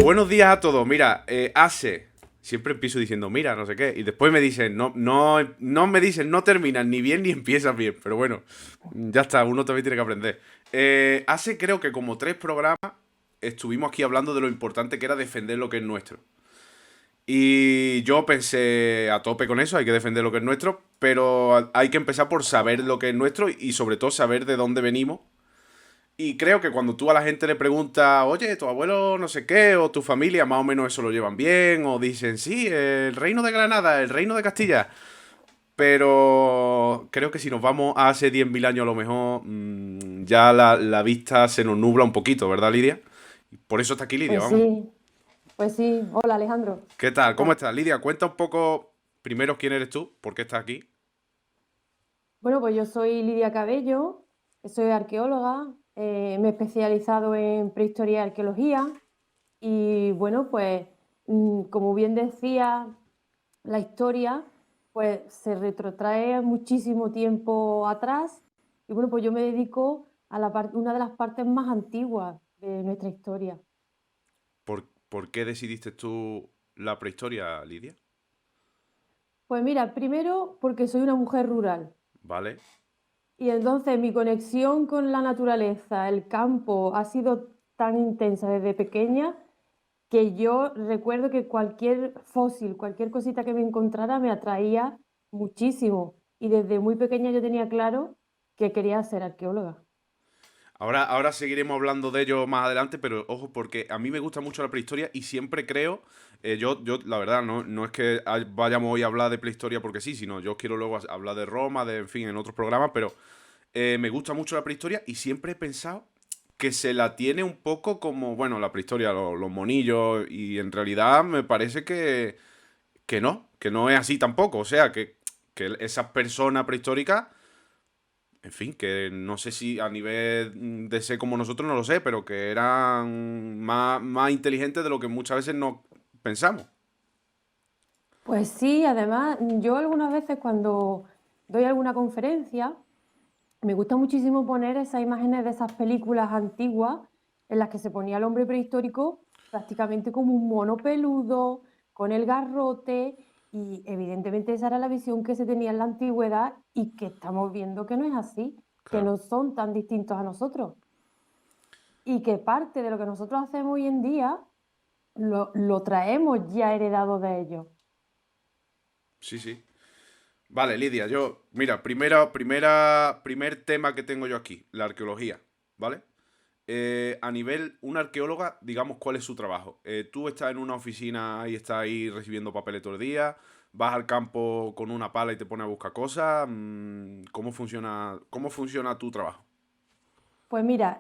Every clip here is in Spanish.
Buenos días a todos. Mira, siempre empiezo diciendo mira, no sé qué, y después me dicen, no me dicen, no terminas ni bien ni empiezas bien, pero bueno, ya está, uno también tiene que aprender. Hace creo que como 3 programas estuvimos aquí hablando de lo importante que era defender lo que es nuestro. Y yo pensé a tope con eso, hay que defender lo que es nuestro, pero hay que empezar por saber lo que es nuestro y sobre todo saber de dónde venimos. Y creo que cuando tú a la gente le preguntas, oye, tu abuelo no sé qué, o tu familia, más o menos eso lo llevan bien, o dicen, sí, el reino de Granada, el reino de Castilla. Pero creo que si nos vamos a hace 10.000 años a lo mejor, ya la vista se nos nubla un poquito, ¿verdad, Lidia? Por eso está aquí Lidia, Pues vamos. sí, pues sí. Hola Alejandro, ¿Qué ¿qué tal? ¿Cómo tal? estás, Lidia? Cuenta un poco primero quién eres tú, por qué estás aquí. Bueno, pues yo soy Lidia Cabello, soy arqueóloga, me he especializado en prehistoria y arqueología y bueno, pues como bien decía, la historia pues se retrotrae muchísimo tiempo atrás y bueno, pues yo me dedico a una de las partes más antiguas de nuestra historia. ¿Por qué decidiste tú la prehistoria, Lidia? Pues mira, primero porque soy una mujer rural. ¿Vale? Y entonces mi conexión con la naturaleza, el campo, ha sido tan intensa desde pequeña que yo recuerdo que cualquier fósil, cualquier cosita que me encontrara me atraía muchísimo. Y desde muy pequeña yo tenía claro que quería ser arqueóloga. Ahora seguiremos hablando de ello más adelante, pero ojo, porque a mí me gusta mucho la prehistoria y siempre creo, yo la verdad, no es que vayamos hoy a hablar de prehistoria porque sí, sino yo quiero luego hablar de Roma, en fin, en otros programas, pero me gusta mucho la prehistoria y siempre he pensado que se la tiene un poco como, bueno, la prehistoria, los monillos, y en realidad me parece que no es así tampoco, o sea, que esas personas prehistóricas en fin, que no sé si a nivel de ser como nosotros, no lo sé, pero que eran más inteligentes de lo que muchas veces no pensamos. Pues sí, además yo algunas veces cuando doy alguna conferencia, me gusta muchísimo poner esas imágenes de esas películas antiguas en las que se ponía el hombre prehistórico prácticamente como un mono peludo, con el garrote, y evidentemente esa era la visión que se tenía en la antigüedad y que estamos viendo que no es así, que Claro. no son tan distintos a nosotros y que parte de lo que nosotros hacemos hoy en día lo traemos ya heredado de ellos. Sí, sí. Vale, Lidia, mira, primer tema que tengo yo aquí, la arqueología, ¿vale? A nivel, una arqueóloga, digamos, ¿cuál es su trabajo? Tú estás en una oficina y estás ahí recibiendo papeles todo el día, vas al campo con una pala y te pones a buscar cosas. ¿Cómo funciona tu trabajo? Pues mira,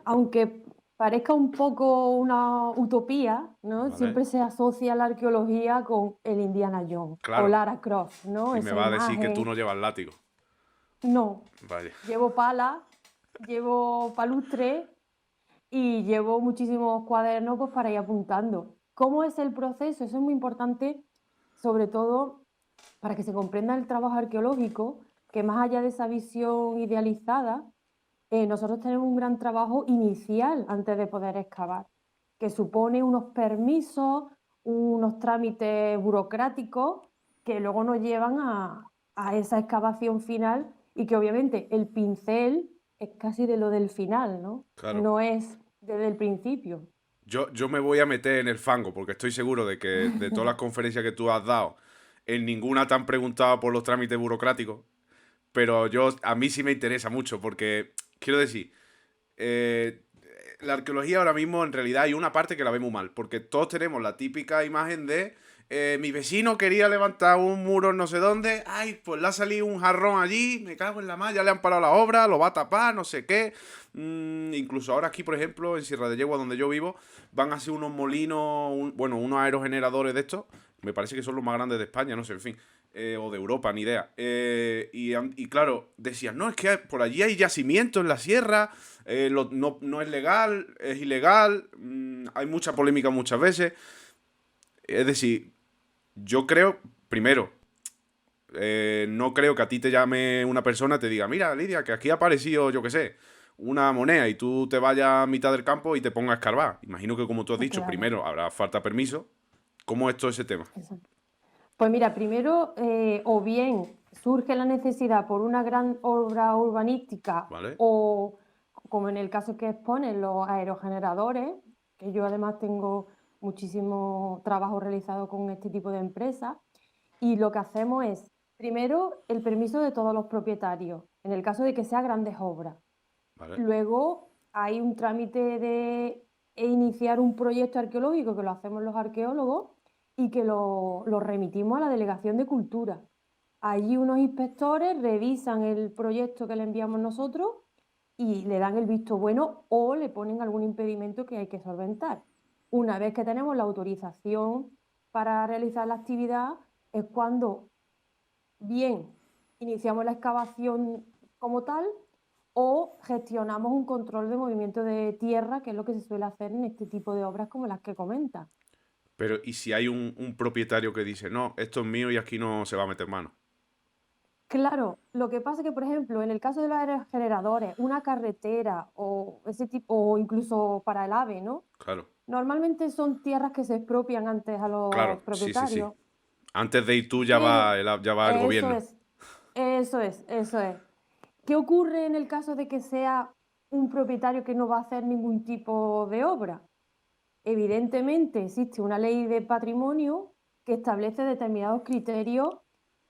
aunque parezca un poco una utopía, ¿no? ¿Vale? Siempre se asocia la arqueología con el Indiana Jones o Claro. Lara Croft, ¿no? Y me Esa va a decir que tú imagen. no llevas látigo. No, Vaya. llevo pala, llevo palustre y llevo muchísimos cuadernos pues, para ir apuntando. ¿Cómo es el proceso? Eso es muy importante, sobre todo para que se comprenda el trabajo arqueológico, que más allá de esa visión idealizada, nosotros tenemos un gran trabajo inicial antes de poder excavar, que supone unos permisos, unos trámites burocráticos que luego nos llevan a esa excavación final y que obviamente el pincel es casi de lo del final, ¿no? Claro. No es desde el principio. Yo me voy a meter en el fango porque estoy seguro de que de todas las conferencias que tú has dado, en ninguna te han preguntado por los trámites burocráticos. Pero a mí sí me interesa mucho porque, quiero decir, eh, la arqueología ahora mismo en realidad hay una parte que la vemos mal, porque todos tenemos la típica imagen de mi vecino quería levantar un muro en no sé dónde, ay, pues le ha salido un jarrón allí, me cago en la malla, le han parado la obra, lo va a tapar, no sé qué. Incluso ahora aquí, por ejemplo, en Sierra de Yegua, donde yo vivo, van a hacer unos molinos, bueno, unos aerogeneradores de estos, me parece que son los más grandes de España, no sé, en fin, o de Europa, ni idea. Y claro, decían, no, es que por allí hay yacimientos en la sierra, no es legal, es ilegal, hay mucha polémica muchas veces. Es decir, yo creo, primero, no creo que a ti te llame una persona y te diga, mira, Lidia, que aquí ha aparecido, yo qué sé, una moneda y tú te vayas a mitad del campo y te pongas a escarbar. Imagino que, como tú has dicho, Claro, primero habrá falta permiso. ¿Cómo es todo ese tema? eso. Pues mira, primero, o bien surge la necesidad por una gran obra urbanística ¿Vale? o, como en el caso que exponen, los aerogeneradores, que yo además tengo muchísimo trabajo realizado con este tipo de empresas, y lo que hacemos es, primero, el permiso de todos los propietarios, en el caso de que sea grandes obras. ¿Vale? Luego hay un trámite de iniciar un proyecto arqueológico que lo hacemos los arqueólogos y que lo remitimos a la Delegación de Cultura. Allí unos inspectores revisan el proyecto que le enviamos nosotros y le dan el visto bueno o le ponen algún impedimento que hay que solventar. Una vez que tenemos la autorización para realizar la actividad, es cuando bien iniciamos la excavación como tal o gestionamos un control de movimiento de tierra, que es lo que se suele hacer en este tipo de obras como las que comenta. Pero, ¿y si hay un propietario que dice, no, esto es mío y aquí no se va a meter mano? Claro, lo que pasa es que, por ejemplo, en el caso de los aerogeneradores, una carretera o ese tipo, o incluso para el AVE, ¿no? Claro, Normalmente son tierras que se expropian antes a los claro, sí, sí, sí. propietarios, Antes de ir tú pero ya va el eso gobierno. es, eso es. ¿Qué ocurre en el caso de que sea un propietario que no va a hacer ningún tipo de obra? Evidentemente existe una ley de patrimonio que establece determinados criterios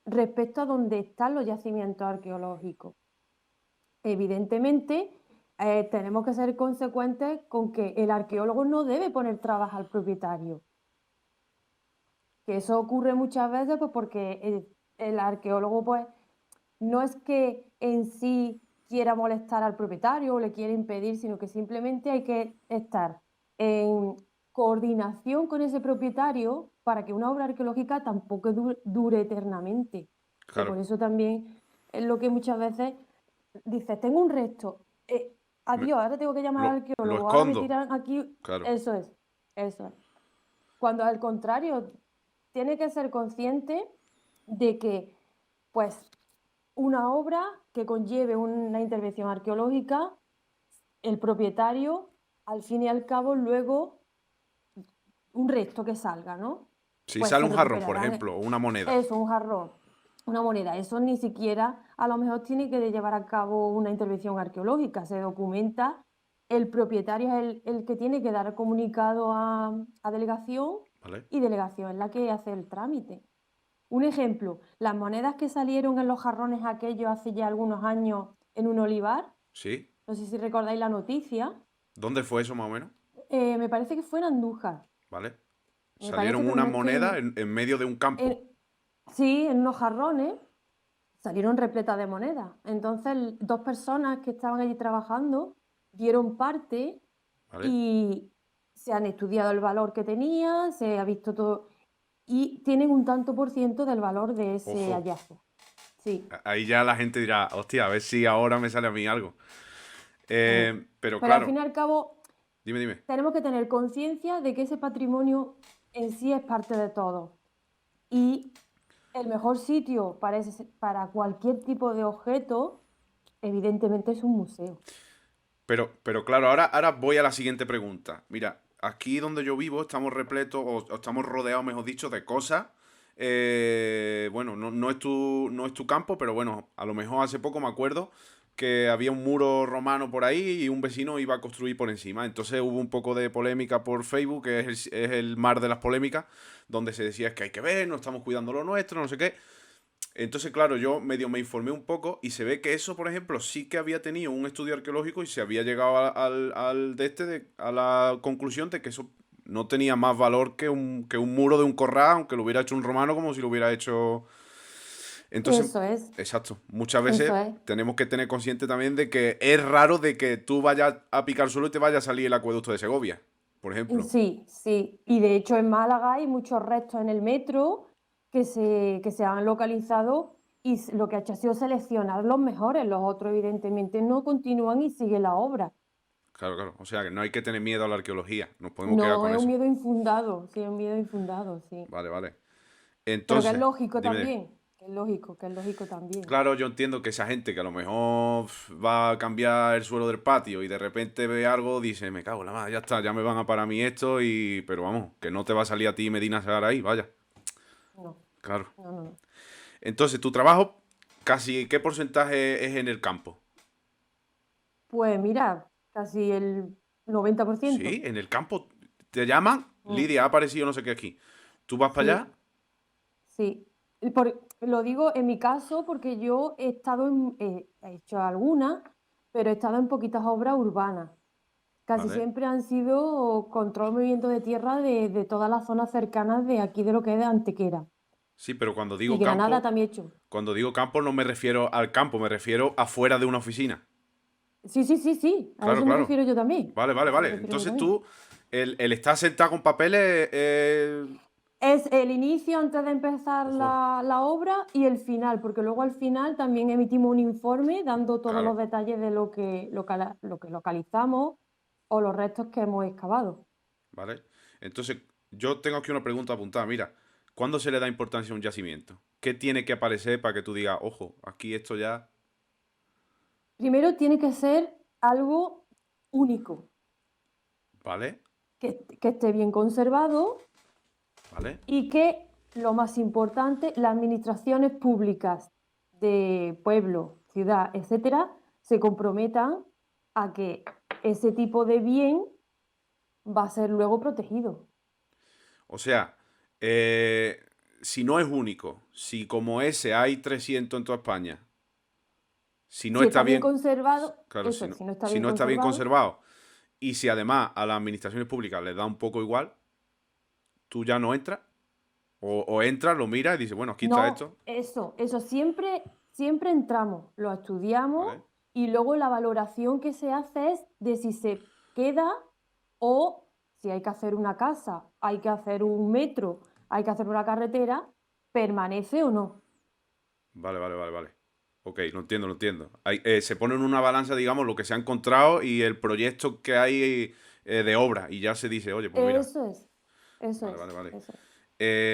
respecto a dónde están los yacimientos arqueológicos. Evidentemente, tenemos que ser consecuentes con que el arqueólogo no debe poner trabas al propietario. Que eso ocurre muchas veces pues, porque el arqueólogo pues, no es que en sí quiera molestar al propietario o le quiera impedir, sino que simplemente hay que estar en coordinación con ese propietario para que una obra arqueológica tampoco dure eternamente. Que Claro. por eso también es lo que muchas veces dices, tengo un resto, Me- adiós, ahora tengo que llamar al lo arqueólogo, ahora me escondo. tiran aquí, Claro. eso es, eso es. Cuando al contrario, tiene que ser consciente de que, pues, una obra que conlleve una intervención arqueológica, el propietario, al fin y al cabo, luego, un resto que salga, ¿no? Si Pues sale se un jarrón, por recuperarán ejemplo, o una moneda. eso, un jarrón, una moneda. Eso ni siquiera a lo mejor tiene que llevar a cabo una intervención arqueológica, se documenta. El propietario es el que tiene que dar comunicado a delegación ¿Vale? y delegación es la que hace el trámite. Un ejemplo, las monedas que salieron en los jarrones aquellos hace ya algunos años en un olivar, ¿Sí? no sé si recordáis la noticia, ¿Dónde fue eso más o menos? me parece que fue en Andújar. ¿Vale? Me parece Salieron que, unas monedas que en medio de un campo. en- sí, en unos jarrones salieron repletas de monedas. Entonces, dos personas que estaban allí trabajando dieron parte ¿Vale? y se han estudiado el valor que tenía, se ha visto todo y tienen un tanto por ciento del valor de ese Ojo. hallazgo. Sí. Ahí ya la gente dirá, hostia, a ver si ahora me sale a mí algo. Eh, Pero Pero al claro, fin y al cabo, dime, dime. tenemos que tener conciencia de que ese patrimonio en sí es parte de todo. Y el mejor sitio para cualquier tipo de objeto, evidentemente, es un museo. Pero claro, ahora voy a la siguiente pregunta. Mira, aquí donde yo vivo estamos repletos, o estamos rodeados, mejor dicho, de cosas. Bueno, no es tu campo, pero bueno, a lo mejor hace poco me acuerdo que había un muro romano por ahí y un vecino iba a construir por encima. Entonces hubo un poco de polémica por Facebook, que es el mar de las polémicas, donde se decía es que hay que ver, no estamos cuidando lo nuestro, no sé qué. Entonces, claro, yo medio me informé un poco y se ve que eso, por ejemplo, sí que había tenido un estudio arqueológico y se había llegado a la conclusión de que eso no tenía más valor que un muro de un corral, aunque lo hubiera hecho un romano como si lo hubiera hecho. Entonces, Eso es, exacto, muchas eso veces es. tenemos que tener consciente también de que es raro de que tú vayas a picar suelo y te vaya a salir el acueducto de Segovia, por ejemplo. Sí, sí. Y de hecho en Málaga hay muchos restos en el metro que se han localizado y lo que ha hecho ha sido seleccionar los mejores. Los otros evidentemente no continúan y siguen la obra. Claro, claro. O sea, que no hay que tener miedo a la arqueología. Nos podemos quedar No con es un eso. miedo infundado, sí, es un miedo infundado, sí. Vale, vale. Pero que es Entonces, lógico dime. también. que es lógico también. Claro, yo entiendo que esa gente que a lo mejor va a cambiar el suelo del patio y de repente ve algo, dice, me cago en la madre, ya está, ya me van a parar a mí esto y... Pero vamos, que no te va a salir a ti Medina Sahara ahí, vaya. No, Claro. no, no, no. Entonces, tu trabajo, casi, ¿qué porcentaje es en el campo? Pues mira, casi el 90%. Sí, en el campo. Te llaman, Mm, Lidia, ha aparecido no sé qué aquí. Tú vas para allá, sí, sí. Lo digo en mi caso porque yo he estado he hecho algunas, pero he estado en poquitas obras urbanas. Casi ¿vale? siempre han sido control movimiento de tierra de todas las zonas cercanas de aquí de lo que es de Antequera. Sí, pero Y Granada también he hecho. cuando digo campo no me refiero al campo, me refiero afuera de una oficina. Sí, sí, sí, sí. A Claro, eso me claro. refiero yo también. Vale, A vale, eso me vale. refiero yo Entonces también. tú, el estar sentado con papeles, Es el inicio antes de empezar ojo, la obra y el final, porque luego al final también emitimos un informe dando todos los claro, detalles de lo que localizamos o los restos que hemos excavado. ¿vale? Entonces, yo tengo aquí una pregunta apuntada. Mira, ¿cuándo se le da importancia a un yacimiento? ¿Qué tiene que aparecer para que tú digas, ojo, aquí esto ya, Primero tiene que ser algo único, ¿vale? que esté bien conservado ¿Vale? y que, lo más importante, las administraciones públicas de pueblo, ciudad, etcétera, se comprometan a que ese tipo de bien va a ser luego protegido. O sea, si no es único, si como ese hay 300 en toda España, si no Si está está bien bien, conservado, claro, eso es, si no está si bien no está bien conservado, conservado, y si además a las administraciones públicas les da un poco igual, tú ya no entras, o entras, lo miras y dices, bueno, aquí está no, esto, eso siempre, siempre entramos, lo estudiamos ¿vale? y luego la valoración que se hace es de si se queda o si hay que hacer una casa, hay que hacer un metro, hay que hacer una carretera, permanece o no. Vale, vale, vale, vale. Ok, lo entiendo, lo entiendo. Se pone en una balanza, digamos, lo que se ha encontrado y el proyecto que hay de obra. Y ya se dice, oye, pues mira. Eso es, eso Vale, es, vale, vale. eso es.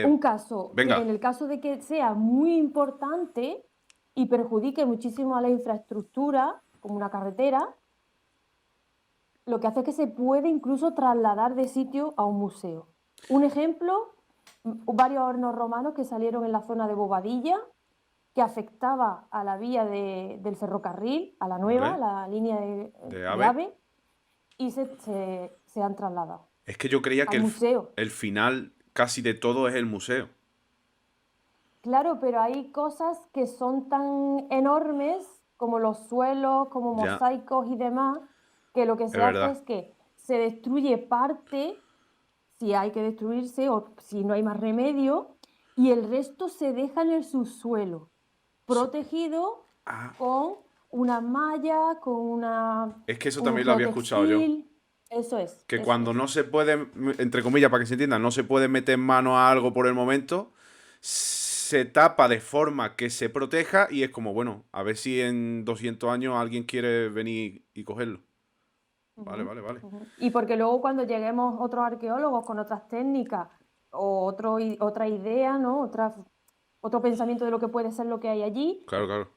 Un Eh, caso que en venga, el caso de que sea muy importante y perjudique muchísimo a la infraestructura, como una carretera, lo que hace es que se puede incluso trasladar de sitio a un museo. Un ejemplo, varios hornos romanos que salieron en la zona de Bobadilla, que afectaba a la vía del ferrocarril, a la nueva, ¿vale? la línea De de AVE. AVE, y se han trasladado Es que yo creía que al museo. el final casi de todo es el museo. Claro, pero hay cosas que son tan enormes como los suelos, como Ya, mosaicos y demás, que lo que es se hace verdad. es que se destruye parte, si hay que destruirse o si no hay más remedio, y el resto se deja en el subsuelo, Sí. protegido Ah, con una malla, con es que eso un también lo había escuchado yo. geotextil. Eso es, Que eso cuando es. no se puede, entre comillas, para que se entienda, no se puede meter mano a algo por el momento, se tapa de forma que se proteja y es como, bueno, a ver si en 200 años alguien quiere venir y cogerlo. Vale, Ujú, vale, vale. ujú. Y porque luego cuando lleguemos otros arqueólogos con otras técnicas o otra idea, ¿no? Otro pensamiento de lo que puede ser lo que hay allí, Claro, claro.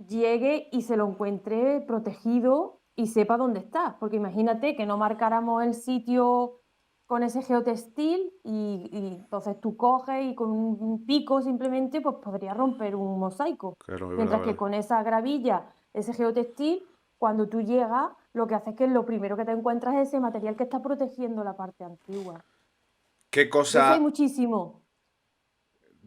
llegue y se lo encuentre protegido y sepa dónde está. Porque imagínate que no marcáramos el sitio con ese geotextil y entonces tú coges y con un pico simplemente pues podría romper un mosaico. Claro, es verdad, Mientras que verdad. con esa gravilla, ese geotextil, cuando tú llegas, lo que hace es que lo primero que te encuentras es ese material que está protegiendo la parte antigua. ¿Qué De eso hay cosa... muchísimo.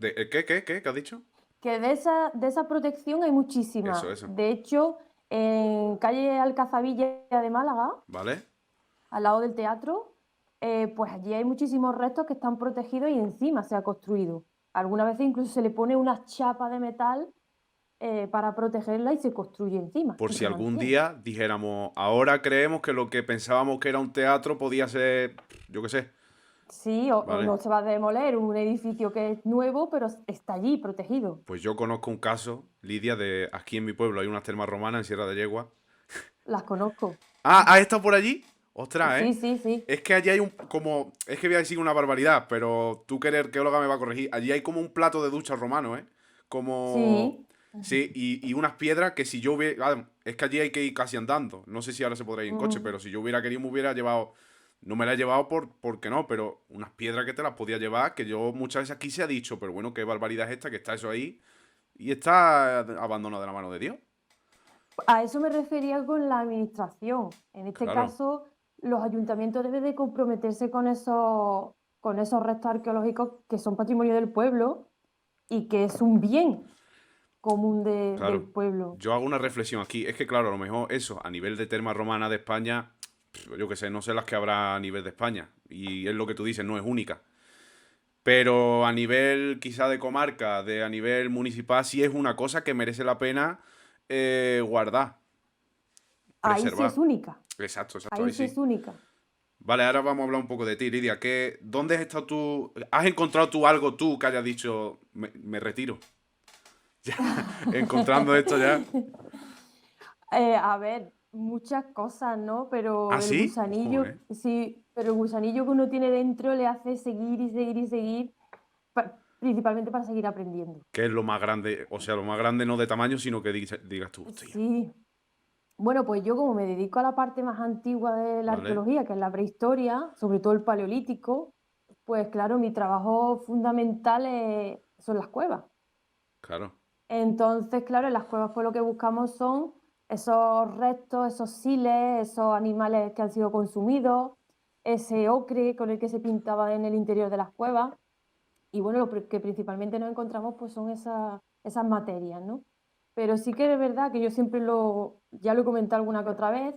¿Qué has dicho? Que de esa protección hay Eso, muchísima. eso. De hecho, en calle Alcazabilla de Málaga, ¿Vale? al lado del teatro, pues allí hay muchísimos restos que están protegidos y encima se ha construido. Algunas veces incluso se le pone una chapa de metal para protegerla y se construye encima Por y si se algún mantiene. día dijéramos, ahora creemos que lo que pensábamos que era un teatro podía ser, yo qué sé, Sí, o ¿vale? no se va a demoler un edificio que es nuevo, pero está allí protegido. Pues yo conozco un caso, Lidia, de aquí en mi pueblo hay unas termas romanas en Sierra de Yegua. Las conozco. Ah, ¿has estado por allí? Ostras, ¿eh? Sí, sí, sí. Es que allí hay un, como, es que voy a decir una barbaridad, pero tú que eres arqueóloga me va a corregir. Allí hay como un plato de ducha romano, ¿eh? como... Sí. Sí, y unas piedras que si yo hubiera... es que allí hay que ir casi andando. No sé si ahora se podrá ir en coche, Mm. pero si yo hubiera querido me hubiera llevado... No me la he llevado porque no, pero unas piedras que te las podía llevar, que yo muchas veces aquí se ha dicho, pero bueno, qué barbaridad es esta, que está eso ahí y está abandonado de la mano de Dios. A eso me refería con la administración. En este Claro, caso, los ayuntamientos deben de comprometerse con esos restos arqueológicos que son patrimonio del pueblo y que es un bien común del claro. pueblo. Yo hago una reflexión aquí. Es que, claro, a lo mejor eso, a nivel de terma romana de España, yo qué sé, no sé las que habrá a nivel de España. Y es lo que tú dices, no es única. Pero a nivel quizá de comarca, a nivel municipal, sí es una cosa que merece la pena guardar, Ahí sí es preservar. única, Exacto, exacto, ahí ahí sí es sí. única. Vale, ahora vamos a hablar un poco de ti, Lidia. ¿Dónde has estado tú? ¿Has encontrado tú algo tú que hayas dicho, me retiro? Ya, encontrando esto ya. A ver, muchas cosas, ¿no? Pero ¿Ah, el sí? Ojo, gusanillo, ¿eh? sí, pero el gusanillo que uno tiene dentro le hace seguir y seguir y seguir, principalmente para seguir aprendiendo. ¿Qué es lo más grande? O sea, lo más grande no de tamaño, sino que digas tú, hostia. Sí. Bueno, pues yo como me dedico a la parte más antigua de la ¿Vale? arqueología, que es la prehistoria, sobre todo el paleolítico, pues claro, mi trabajo fundamental son las cuevas. Claro. Entonces, claro, en las cuevas pues lo que buscamos son esos restos, esos siles, esos animales que han sido consumidos, ese ocre con el que se pintaba en el interior de las cuevas. Y bueno, que principalmente nos encontramos pues son esas materias, ¿no? Pero sí que es verdad que yo siempre ya lo he comentado alguna que otra vez,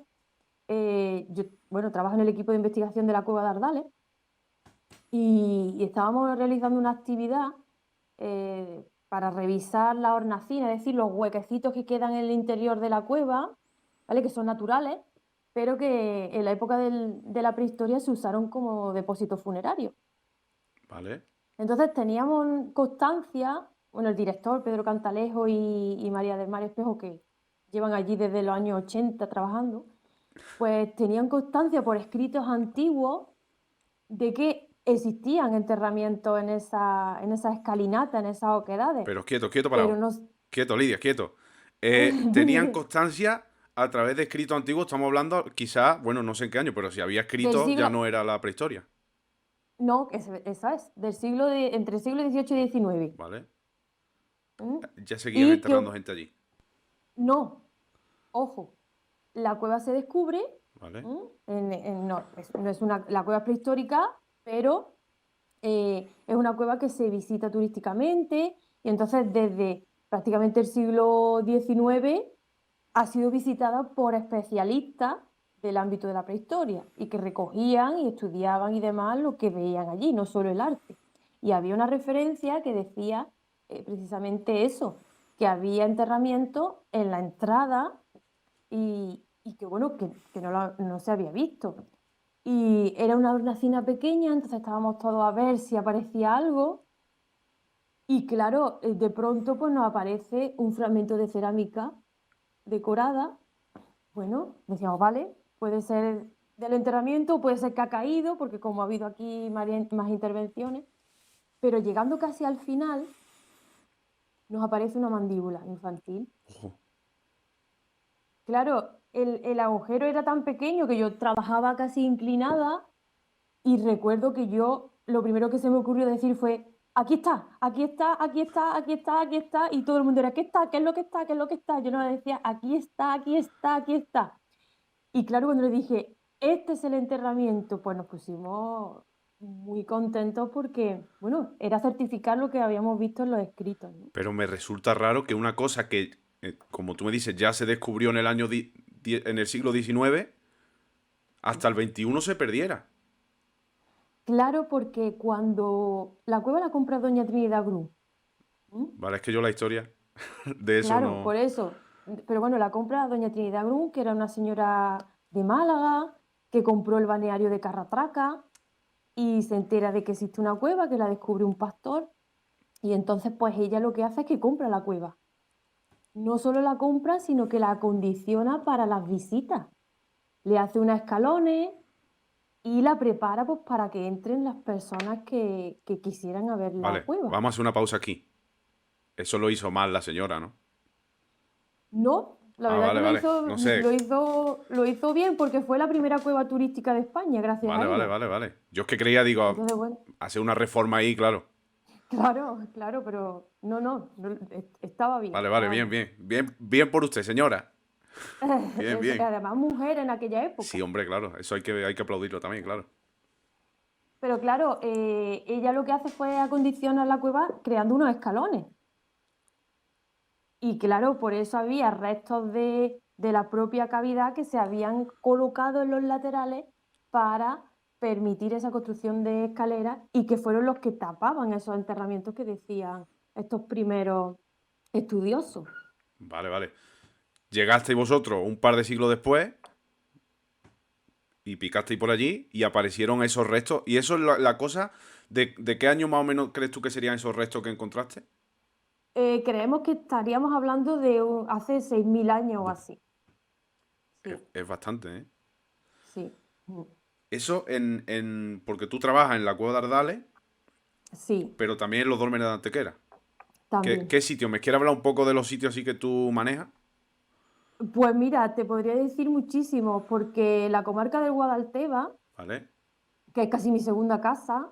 yo, bueno, trabajo en el equipo de investigación de la Cueva de Ardales y estábamos realizando una actividad para revisar la hornacina, es decir, los huequecitos que quedan en el interior de la cueva, ¿vale? Que son naturales, pero que en la época de la prehistoria se usaron como depósitos funerarios. ¿Vale? Entonces teníamos constancia, bueno, el director Pedro Cantalejo y María del Mar Espejo, que llevan allí desde los años 80 trabajando, pues tenían constancia por escritos antiguos de que existían enterramientos en esa escalinata, en esas oquedades, Pero quieto, quieto, pero parado. no... Quieto, Lidia, quieto. Tenían constancia a través de escritos antiguos, estamos hablando, quizás, bueno, no sé en qué año, pero si había del escritos ya siglo, no era la prehistoria. no, esa es, entre el siglo XVIII y XIX. ¿Vale? ¿Mm? Ya seguían Y que, enterrando gente allí. no, ojo, la cueva se descubre, ¿Vale? no, no es la cueva es prehistórica, pero es una cueva que se visita turísticamente y entonces desde prácticamente el siglo XIX ha sido visitada por especialistas del ámbito de la prehistoria y que recogían y estudiaban y demás lo que veían allí, no solo el arte. Y había una referencia que decía precisamente eso, que había enterramiento en la entrada y que bueno, que no se había visto. Y era una hornacina pequeña, entonces estábamos todos a ver si aparecía algo. Y claro, de pronto pues nos aparece un fragmento de cerámica decorada. Bueno, decíamos, vale, puede ser del enterramiento, puede ser que ha caído, porque como ha habido aquí más intervenciones, pero llegando casi al final, nos aparece una mandíbula infantil. Ojo. Claro, el agujero era tan pequeño que yo trabajaba casi inclinada y recuerdo que yo lo primero que se me ocurrió decir fue, aquí está, aquí está, aquí está, aquí está, aquí está, y todo el mundo era, ¿qué está? ¿Qué es lo que está? ¿Qué es lo que está? Yo no le decía, aquí está, aquí está, aquí está. Y claro, cuando le dije, este es el enterramiento, pues nos pusimos muy contentos porque, bueno, era certificar lo que habíamos visto en los escritos, ¿no? Pero me resulta raro que una cosa que, como tú me dices, ya se descubrió en el año en el siglo XIX, hasta el XXI se perdiera. Claro, porque cuando la cueva la compra doña Trinidad Gru, ¿m? Vale, es que yo la historia de eso Claro, no. por eso. Pero bueno, la compra doña Trinidad Gru, que era una señora de Málaga, que compró el balneario de Carratraca y se entera de que existe una cueva, que la descubre un pastor, y entonces pues ella lo que hace es que compra la cueva. No solo la compra, sino que la acondiciona para las visitas. Le hace unos escalones y la prepara pues, para que entren las personas que quisieran a ver la Vale, cueva. vamos a hacer una pausa aquí. Eso lo hizo mal la señora, ¿no? No, la Ah, verdad que vale, lo vale. hizo, No sé. lo hizo bien porque fue la primera cueva turística de España, gracias Vale, a vale, ella. vale, vale. Yo es que creía, digo, Entonces, bueno, hacer una reforma ahí, claro. claro, claro, pero estaba bien, Vale, vale, estaba bien, bien. bien. Bien, bien por usted, señora. Bien, bien. Además, mujer en aquella Sí, época. hombre, claro. Eso hay que aplaudirlo también, claro. Pero claro, ella lo que hace fue acondicionar la cueva creando unos escalones. Y claro, por eso había restos de la propia cavidad que se habían colocado en los laterales para permitir esa construcción de escaleras y que fueron los que tapaban esos enterramientos que decían estos primeros estudiosos. Vale, vale. Llegasteis vosotros un par de siglos después y picasteis por allí y aparecieron esos restos. ¿Y eso es la cosa? ¿De qué año más o menos crees tú que serían esos restos que encontraste? Creemos que estaríamos hablando de hace 6.000 años o así. Es, Sí, es bastante, ¿eh? sí, Eso porque tú trabajas en la Cueva de Ardales, sí, pero también en los dólmenes de Antequera. ¿Qué, también. qué sitio? ¿Me quieres hablar un poco de los sitios así que tú manejas? Pues mira, te podría decir muchísimo, porque la comarca del Guadalteba, ¿Vale? que es casi mi segunda casa,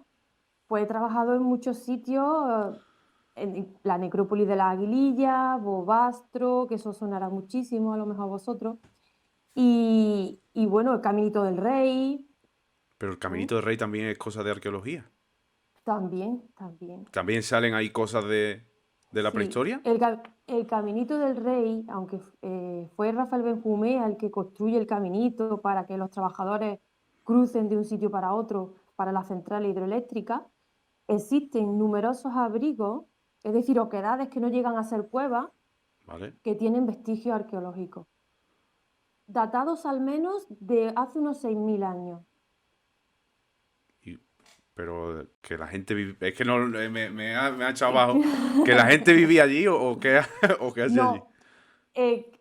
pues he trabajado en muchos sitios, en la necrópolis de la Aguililla, Bobastro, que eso sonará muchísimo a lo mejor a vosotros, y bueno, el Caminito del Rey, Pero el ¿m? Caminito del Rey también es cosa de arqueología. También, también. También salen ahí cosas de la Sí, prehistoria. el Caminito del Rey, aunque fue Rafael Benjumea el que construye el caminito para que los trabajadores crucen de un sitio para otro para la central hidroeléctrica, existen numerosos abrigos, es decir, oquedades que no llegan a ser cuevas, ¿Vale? que tienen vestigios arqueológicos, datados al menos de hace unos 6.000 años. Y- pero que la gente vive. Es que no me ha echado abajo. ¿Que la gente vivía allí o qué, o qué hacía allí? No,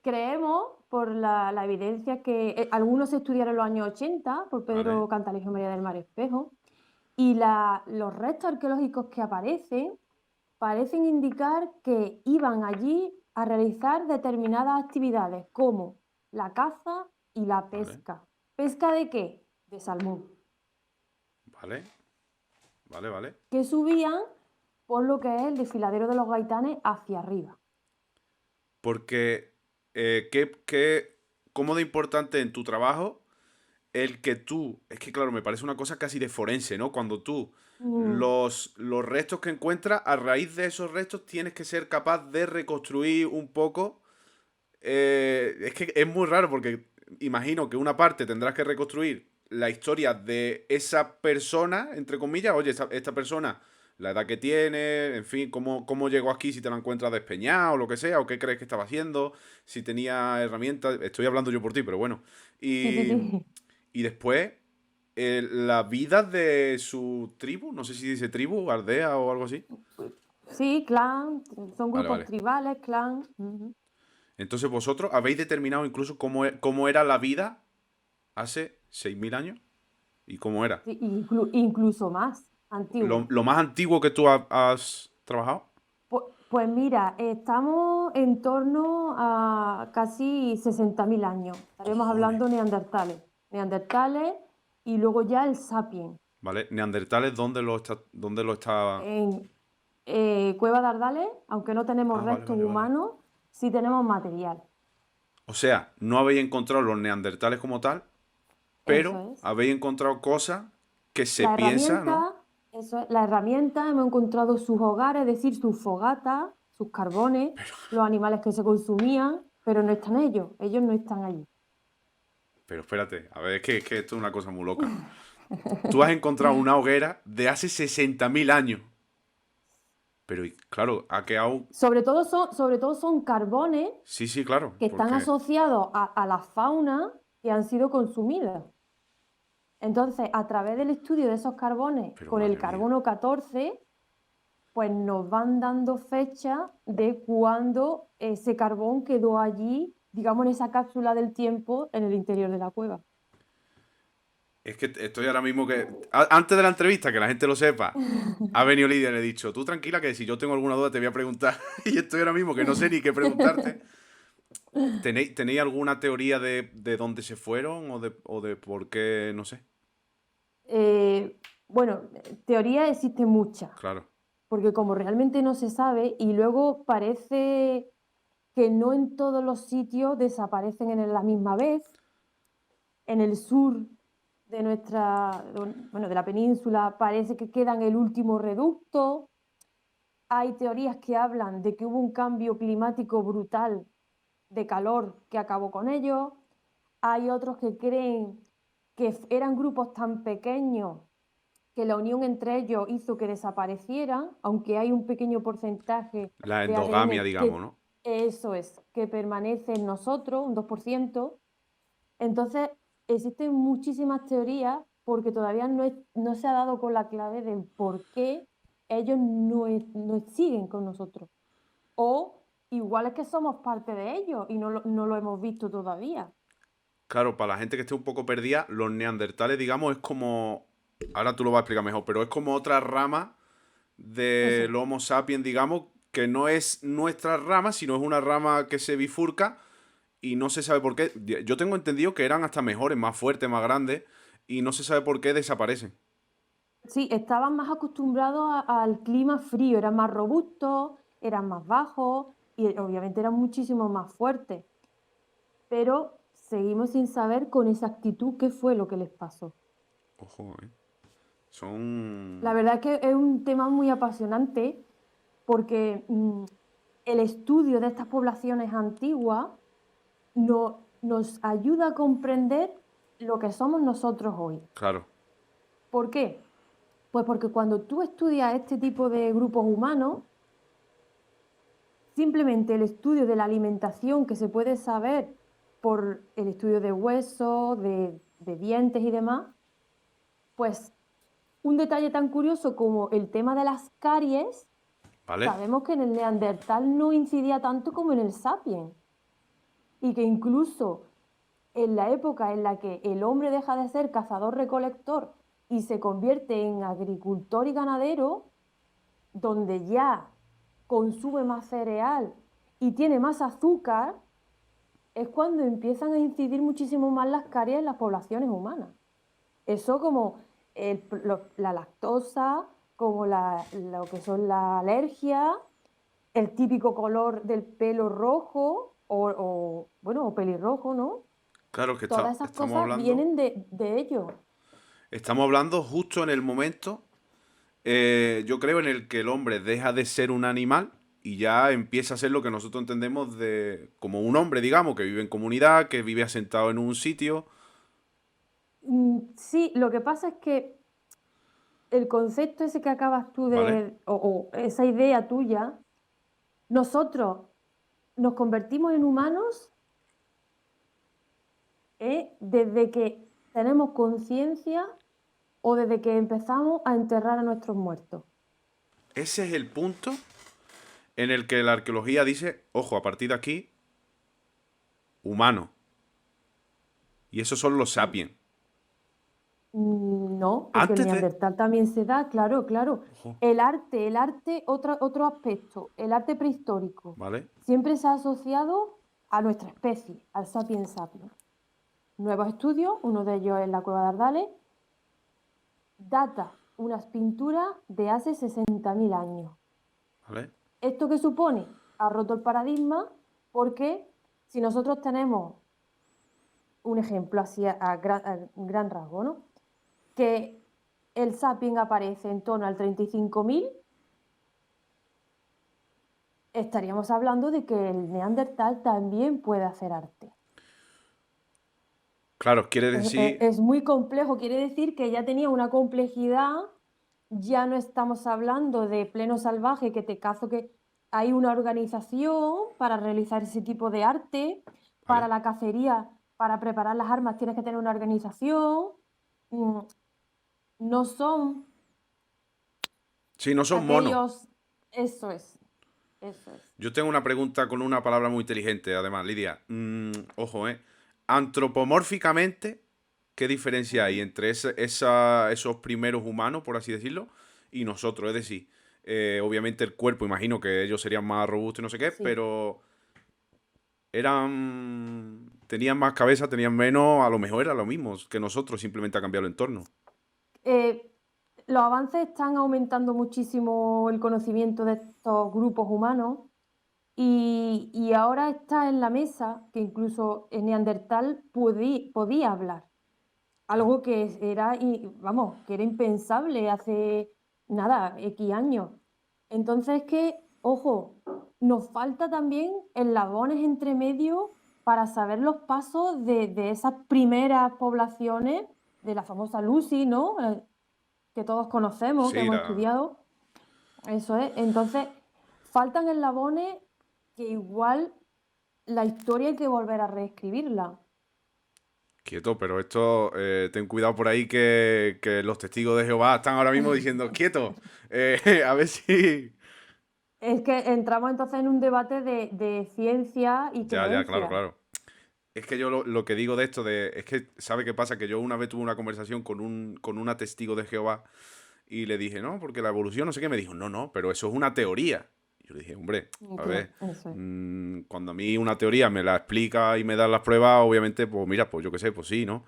creemos, por la evidencia que algunos se estudiaron en los años 80 por ¿Vale? Pedro Cantalejo y María del Mar Espejo, y los restos arqueológicos que aparecen parecen indicar que iban allí a realizar determinadas actividades, como la caza y la ¿Vale? pesca. ¿Pesca de qué? De salmón. ¿Vale? ¿Vale? ¿Vale? Que subían por lo que es el desfiladero de los Gaitanes hacia arriba. Porque, ¿cómo de importante en tu trabajo el que tú, es que claro, me parece una cosa casi de forense, ¿no? Cuando tú Mm, los restos que encuentras, a raíz de esos restos tienes que ser capaz de reconstruir un poco. Es que es muy raro porque imagino que una parte tendrás que reconstruir la historia de esa persona, entre comillas, oye, esta persona, la edad que tiene, en fin, cómo llegó aquí, si te la encuentras despeñada o lo que sea, o qué crees que estaba haciendo, si tenía herramientas, estoy hablando yo por ti, pero bueno. sí, sí, Y, sí. y después, la vida de su tribu, no sé si dice tribu, aldea o algo así. Sí, clan, son Vale, grupos vale. tribales, clan. Ujú. Entonces vosotros habéis determinado incluso cómo era la vida hace 6.000 años y cómo era. Sí, incluso más Lo, antiguo. lo más antiguo que tú has trabajado. Pues mira, estamos en torno a casi 60.000 años. Estaremos Cojones. hablando neandertales y luego ya el sapiens. ¿Vale? Neandertales, ¿dónde lo está? En Cueva de Ardales, aunque no tenemos Ah, vale, restos vale, vale. humanos, sí tenemos material. O sea, no habéis encontrado los neandertales como tal, pero Eso es. habéis encontrado cosas que se La piensa, ¿no? herramienta, eso es, la herramienta, hemos encontrado sus hogares, es decir, sus fogatas, sus carbones, los animales que se consumían, pero no están ellos no están allí. Pero espérate, a ver, es que esto es una cosa muy loca. Tú has encontrado una hoguera de hace 60.000 años. Pero, claro, ha quedado. Sobre todo son carbones Sí, sí, claro, que están porque. asociados a la fauna que han sido consumidas. Entonces, a través del estudio de esos carbones Pero con el madre mía. carbono 14, pues nos van dando fecha de cuándo ese carbón quedó allí, digamos, en esa cápsula del tiempo en el interior de la cueva. Es que estoy ahora mismo que... Antes de la entrevista, que la gente lo sepa, ha venido Lidia y le he dicho, tú tranquila que si yo tengo alguna duda te voy a preguntar. Y estoy ahora mismo que no sé ni qué preguntarte. ¿Tenéis alguna teoría de dónde se fueron o de por qué, no sé? Bueno, teoría existe mucha, Claro. porque como realmente no se sabe y luego parece que no en todos los sitios desaparecen en la misma vez. En el sur de bueno, de la península parece que quedan el último reducto. Hay teorías que hablan de que hubo un cambio climático brutal de calor que acabó con ellos. Hay otros que creen que eran grupos tan pequeños que la unión entre ellos hizo que desaparecieran, aunque hay un pequeño porcentaje La de endogamia, ADN digamos, que ¿no? eso es, que permanece en nosotros, un 2%. Entonces, existen muchísimas teorías porque todavía no se ha dado con la clave de por qué ellos no siguen con nosotros. O igual es que somos parte de ellos y no lo hemos visto todavía. Claro, para la gente que esté un poco perdida, los neandertales, digamos, es como... Ahora tú lo vas a explicar mejor, pero es como otra rama del Eso. Homo sapiens, digamos, que no es nuestra rama, sino es una rama que se bifurca y no se sabe por qué. Yo tengo entendido que eran hasta mejores, más fuertes, más grandes, y no se sabe por qué desaparecen. Sí, estaban más acostumbrados al clima frío, eran más robustos, eran más bajos y obviamente eran muchísimo más fuertes. Pero seguimos sin saber con exactitud qué fue lo que les pasó. Ojo, ¿eh? La Son... verdad es que es un tema muy apasionante porque el estudio de estas poblaciones antiguas nos ayuda a comprender lo que somos nosotros hoy. Claro, ¿Por qué? Pues porque cuando tú estudias este tipo de grupos humanos, simplemente el estudio de la alimentación que se puede saber por el estudio de huesos, de dientes y demás, pues un detalle tan curioso como el tema de las caries, ¿vale? sabemos que en el neandertal no incidía tanto como en el sapiens y que incluso en la época en la que el hombre deja de ser cazador-recolector y se convierte en agricultor y ganadero, donde ya consume más cereal y tiene más azúcar, es cuando empiezan a incidir muchísimo más las caries en las poblaciones humanas. Eso como la lactosa, como lo que son la alergia, el típico color del pelo rojo bueno, o pelirrojo, ¿no? Claro que Todas esas estamos cosas hablando... vienen de ellos. Estamos hablando justo en el momento, yo creo, en el que el hombre deja de ser un animal y ya empieza a ser lo que nosotros entendemos de como un hombre, digamos, que vive en comunidad, que vive asentado en un sitio. Sí, lo que pasa es que el concepto ese que acabas tú ¿Vale? o esa idea tuya, nosotros nos convertimos en humanos desde que tenemos conciencia o desde que empezamos a enterrar a nuestros muertos. Ese es el punto en el que la arqueología dice, ojo, a partir de aquí, humano. Y esos son los sapiens. No, porque el Antes de... neandertal también se da, claro, claro. Ojo, Otro aspecto, el arte prehistórico, ¿vale? siempre se ha asociado a nuestra especie, al sapiens sapiens. Nuevos estudios, uno de ellos en la cueva de Ardales, data unas pinturas de hace 60.000 años. ¿Vale? ¿Esto qué supone? Ha roto el paradigma porque si nosotros tenemos un ejemplo así a gran rasgo, ¿no? Que el sapien aparece en torno al 35.000, estaríamos hablando de que el neandertal también puede hacer arte. Claro, quiere decir... Es muy complejo, quiere decir que ya tenía una complejidad, ya no estamos hablando de pleno salvaje, que te cazo que hay una organización para realizar ese tipo de arte, para ¿Vale? la cacería, para preparar las armas tienes que tener una organización, mm, no son Sí, no son monos. aquellos, eso es, eso es. Yo tengo una pregunta con una palabra muy inteligente, además, Lidia. Ojo, ¿eh? Antropomórficamente, ¿qué diferencia hay entre esos primeros humanos, por así decirlo, y nosotros? Es decir, obviamente el cuerpo, imagino que ellos serían más robustos y no sé qué, Sí. pero tenían más cabeza, tenían menos, a lo mejor era lo mismo que nosotros, simplemente ha cambiado el entorno. Eh, los avances están aumentando muchísimo el conocimiento de estos grupos humanos y ahora está en la mesa que incluso en Neandertal podía hablar, Claro. algo que era, vamos, que era impensable hace nada, X años. Entonces que, ojo, nos falta también eslabones entre medio para saber los pasos de esas primeras poblaciones, de la famosa Lucy, ¿no? Que todos conocemos, que Sí, hemos estudiado. Eso es. Entonces, faltan eslabones que igual la historia hay que volver a reescribirla. quieto, pero esto, ten cuidado por ahí que los testigos de Jehová están ahora mismo diciendo, quieto, a ver si... Es que entramos entonces en un debate de ciencia y Ya, ya, claro, creencia. claro. Es que yo lo que digo de esto, es que, ¿sabe qué pasa? Que yo una vez tuve una conversación con una testigo de Jehová y le dije, no, porque la evolución, no sé qué, me dijo, no, no, pero eso es una teoría. Y yo le dije, hombre, a Claro, ver, eso es. cuando a mí una teoría me la explica y me da las pruebas, obviamente, pues mira, pues yo qué sé, pues sí, ¿no?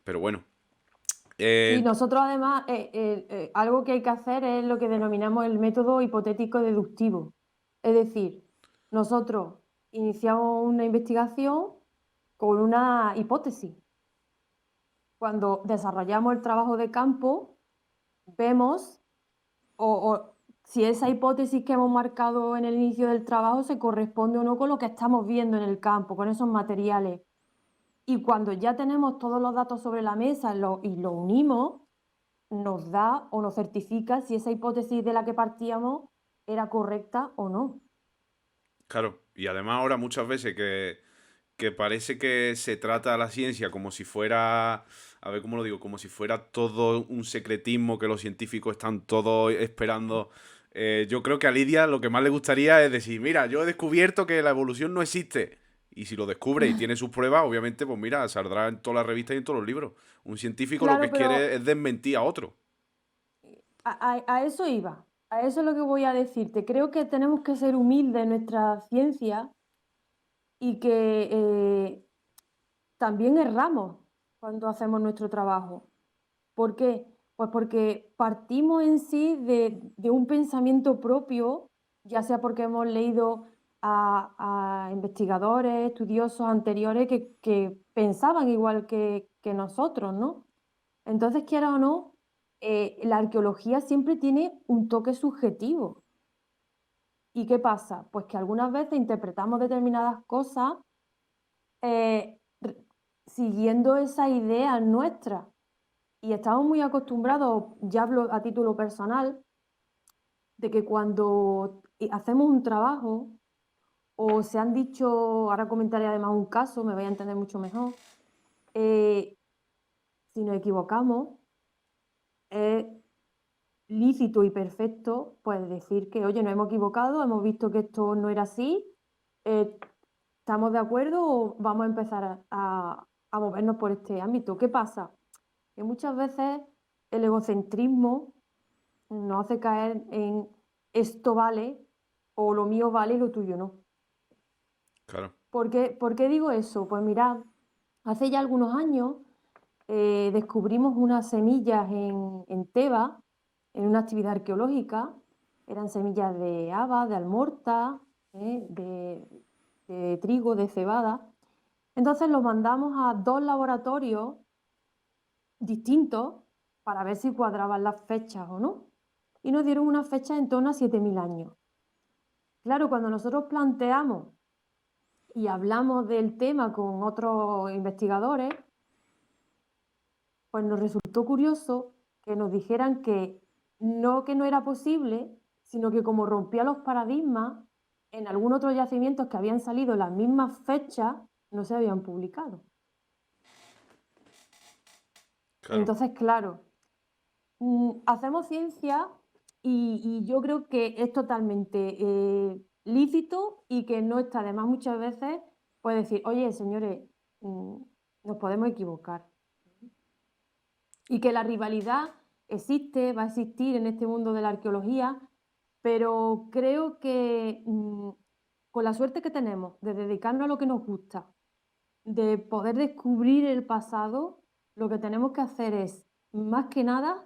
Pero bueno. Sí, Eh, nosotros además, algo que hay que hacer es lo que denominamos el método hipotético deductivo. Es decir, nosotros iniciamos una investigación con una hipótesis. Cuando desarrollamos el trabajo de campo, vemos o si esa hipótesis que hemos marcado en el inicio del trabajo se corresponde o no con lo que estamos viendo en el campo, con esos materiales. Y cuando ya tenemos todos los datos sobre la mesa y lo unimos, nos da o nos certifica si esa hipótesis de la que partíamos era correcta o no. claro, y además ahora muchas veces que parece que se trata a la ciencia como si fuera, a ver cómo lo digo, como si fuera todo un secretismo que los científicos están todos esperando. Yo creo que a Lidia lo que más le gustaría es decir, mira, yo he descubierto que la evolución no existe. Y si lo descubre y tiene sus pruebas, obviamente, pues mira, saldrá en todas las revistas y en todos los libros. Un científico lo Claro, que pero quiere es desmentir a otro. a eso iba, a eso es lo que voy a decirte. Creo que tenemos que ser humildes en nuestra ciencia y que también erramos cuando hacemos nuestro trabajo. ¿Por qué? Pues porque partimos en sí de un pensamiento propio, ya sea porque hemos leído a investigadores, estudiosos anteriores que pensaban igual que nosotros, ¿no? Entonces, quiera o no, la arqueología siempre tiene un toque subjetivo. ¿Y qué pasa? Pues que algunas veces interpretamos determinadas cosas r- siguiendo esa idea nuestra. Y estamos muy acostumbrados, ya hablo a título personal, de que cuando hacemos un trabajo o se han dicho, ahora comentaré además un caso, me voy a entender mucho mejor, eh, si nos equivocamos, es lícito y perfecto pues decir que, oye, nos hemos equivocado, hemos visto que esto no era así, eh, ¿estamos de acuerdo o vamos a empezar a movernos por este ámbito? ¿Qué pasa? Que muchas veces el egocentrismo nos hace caer en esto vale o lo mío vale y lo tuyo no. Claro. Por qué digo eso? Pues mirad, hace ya algunos años descubrimos unas semillas en Teba, en una actividad arqueológica. Eran semillas de haba, de almorta, de trigo, de cebada. Entonces los mandamos a dos laboratorios distintos para ver si cuadraban las fechas o no. Y nos dieron una fecha en torno a 7.000 años. Claro, cuando nosotros planteamos y hablamos del tema con otros investigadores, pues nos resultó curioso que nos dijeran que no era posible, sino que como rompía los paradigmas, en algunos otros yacimientos que habían salido las mismas fechas, no se habían publicado. Claro. Entonces, claro, hacemos ciencia y yo creo que es totalmente lícito y que no está de más muchas veces pues decir, oye, señores, nos podemos equivocar. y que la rivalidad existe, va a existir en este mundo de la arqueología, pero creo que con la suerte que tenemos de dedicarnos a lo que nos gusta, de poder descubrir el pasado, lo que tenemos que hacer es, más que nada,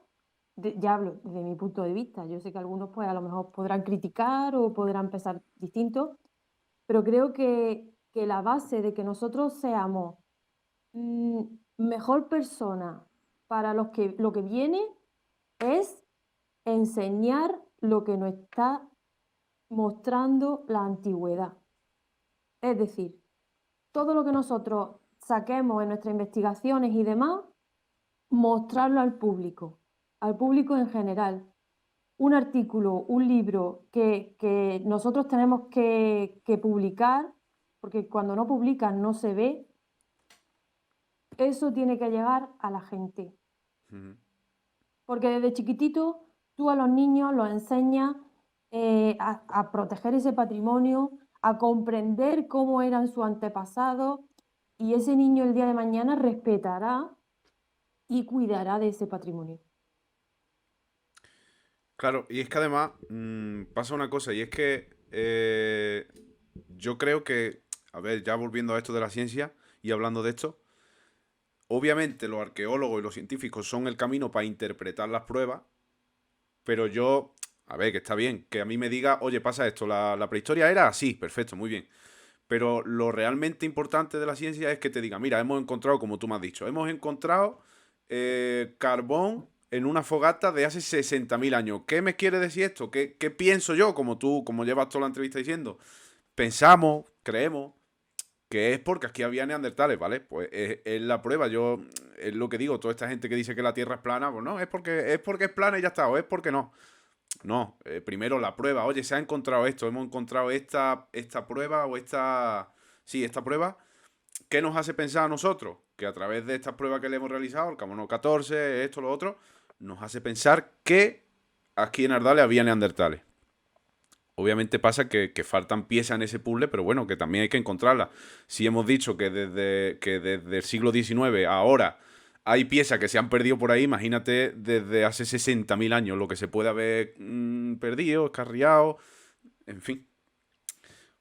ya hablo desde mi punto de vista, yo sé que algunos pues a lo mejor podrán criticar o podrán pensar distinto, pero creo que la base de que nosotros seamos mm, mejor persona para lo que viene es enseñar lo que nos está mostrando la antigüedad. Es decir, todo lo que nosotros saquemos en nuestras investigaciones y demás, mostrarlo al público en general. Un artículo, un libro que nosotros tenemos que publicar, porque cuando no publican no se ve, eso tiene que llegar a la gente. Ujú. Porque desde chiquitito tú a los niños los enseñas a proteger ese patrimonio, a comprender cómo eran sus antepasados y ese niño el día de mañana respetará y cuidará de ese patrimonio. Claro, y es que además pasa una cosa, y es que yo creo que, a ver, ya volviendo a esto de la ciencia y hablando de esto, obviamente los arqueólogos y los científicos son el camino para interpretar las pruebas, pero yo, a ver, que está bien, que a mí me diga, oye, pasa esto, la prehistoria era así, perfecto, muy bien. Pero lo realmente importante de la ciencia es que te diga, mira, hemos encontrado, como tú me has dicho, hemos encontrado carbón en una fogata de hace 60.000 años. ¿Qué me quiere decir esto? ¿Qué pienso yo? Como tú, como llevas toda la entrevista diciendo. Pensamos, creemos, que es porque aquí había neandertales, ¿vale? Pues es la prueba. Yo, es lo que digo, toda esta gente que dice que la Tierra es plana, pues no, es porque es plana y ya está, o es porque no. No, primero la prueba. Oye, se ha encontrado esto, hemos encontrado esta prueba o esta... Sí, esta prueba. ¿Qué nos hace pensar a nosotros? Que a través de estas pruebas que le hemos realizado, el Carbono 14, esto, lo otro, nos hace pensar que aquí en Ardales había neandertales. Obviamente pasa que faltan piezas en ese puzzle, pero bueno, que también hay que encontrarlas. Si hemos dicho que desde el siglo XIX a ahora hay piezas que se han perdido por ahí, imagínate desde hace 60.000 años lo que se puede haber perdido, escarriado, en fin.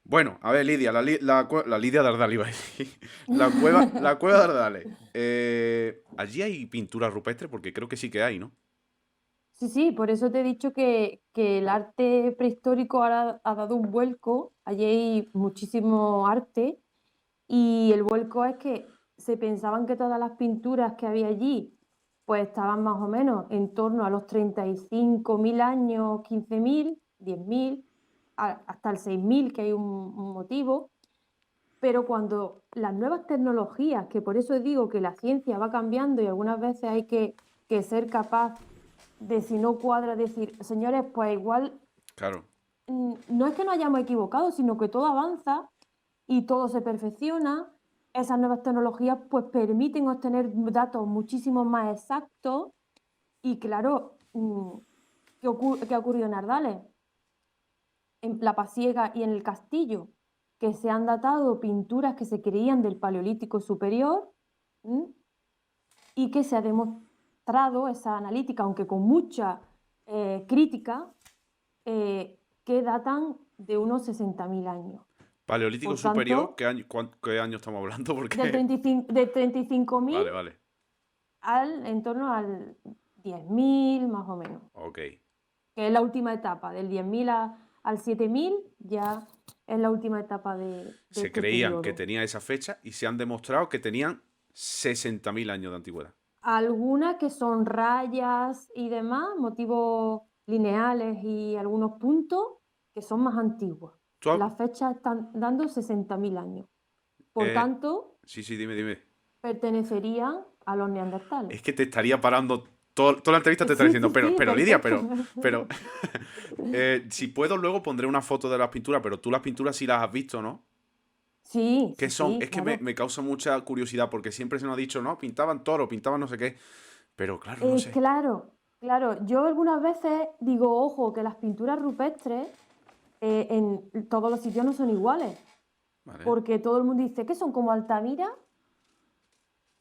Bueno, a ver, Lidia, la Lidia de Ardales iba a decir. La cueva de Ardales. Allí hay pintura rupestre porque creo que sí que hay, ¿no? Sí, sí, por eso te he dicho que el arte prehistórico ahora ha dado un vuelco. Allí hay muchísimo arte y el vuelco es que se pensaban que todas las pinturas que había allí pues estaban más o menos en torno a los 35.000 años, 15.000, 10.000, hasta el 6.000, que hay un motivo. Pero cuando las nuevas tecnologías, que por eso digo que la ciencia va cambiando y algunas veces hay que ser capaz de, si no cuadra, decir, señores, pues igual Claro. no es que nos hayamos equivocado, sino que todo avanza y todo se perfecciona. Esas nuevas tecnologías pues permiten obtener datos muchísimo más exactos y claro, ¿qué ha ocurrido en Ardales? En la Pasiega y en el Castillo, que se han datado pinturas que se creían del Paleolítico superior y que se ha demostrado esa analítica, aunque con mucha crítica, que datan de unos 60.000 años. Paleolítico Por superior, tanto, ¿qué año estamos hablando? del Porque... 35, de 35.000 Vale, vale. en torno al 10.000 más o menos, Ok. que es la última etapa, del 10.000 al 7.000 ya es la última etapa de Se este creían que periodo. tenía esa fecha y se han demostrado que tenían 60.000 años de antigüedad. Algunas que son rayas y demás, motivos lineales y algunos puntos que son más antiguos. Tú Las fechas están dando 60.000 años. Por eh, tanto, sí, sí, dime. pertenecerían a los neandertales. Es que te estaría parando toda la entrevista te estaría Sí, diciendo, sí, pero, sí, pero Lidia, perfecto. pero, si puedo luego pondré una foto de las pinturas, pero tú las pinturas sí las has visto, ¿no? Sí, ¿Qué sí, son? sí, Es que me, claro. me causa mucha curiosidad porque siempre se nos ha dicho, no, pintaban toro, pintaban no sé qué, pero claro, no sé. Claro, claro. Yo algunas veces digo, ojo, que las pinturas rupestres en todos los sitios no son iguales, Vale. porque todo el mundo dice que son como Altamira.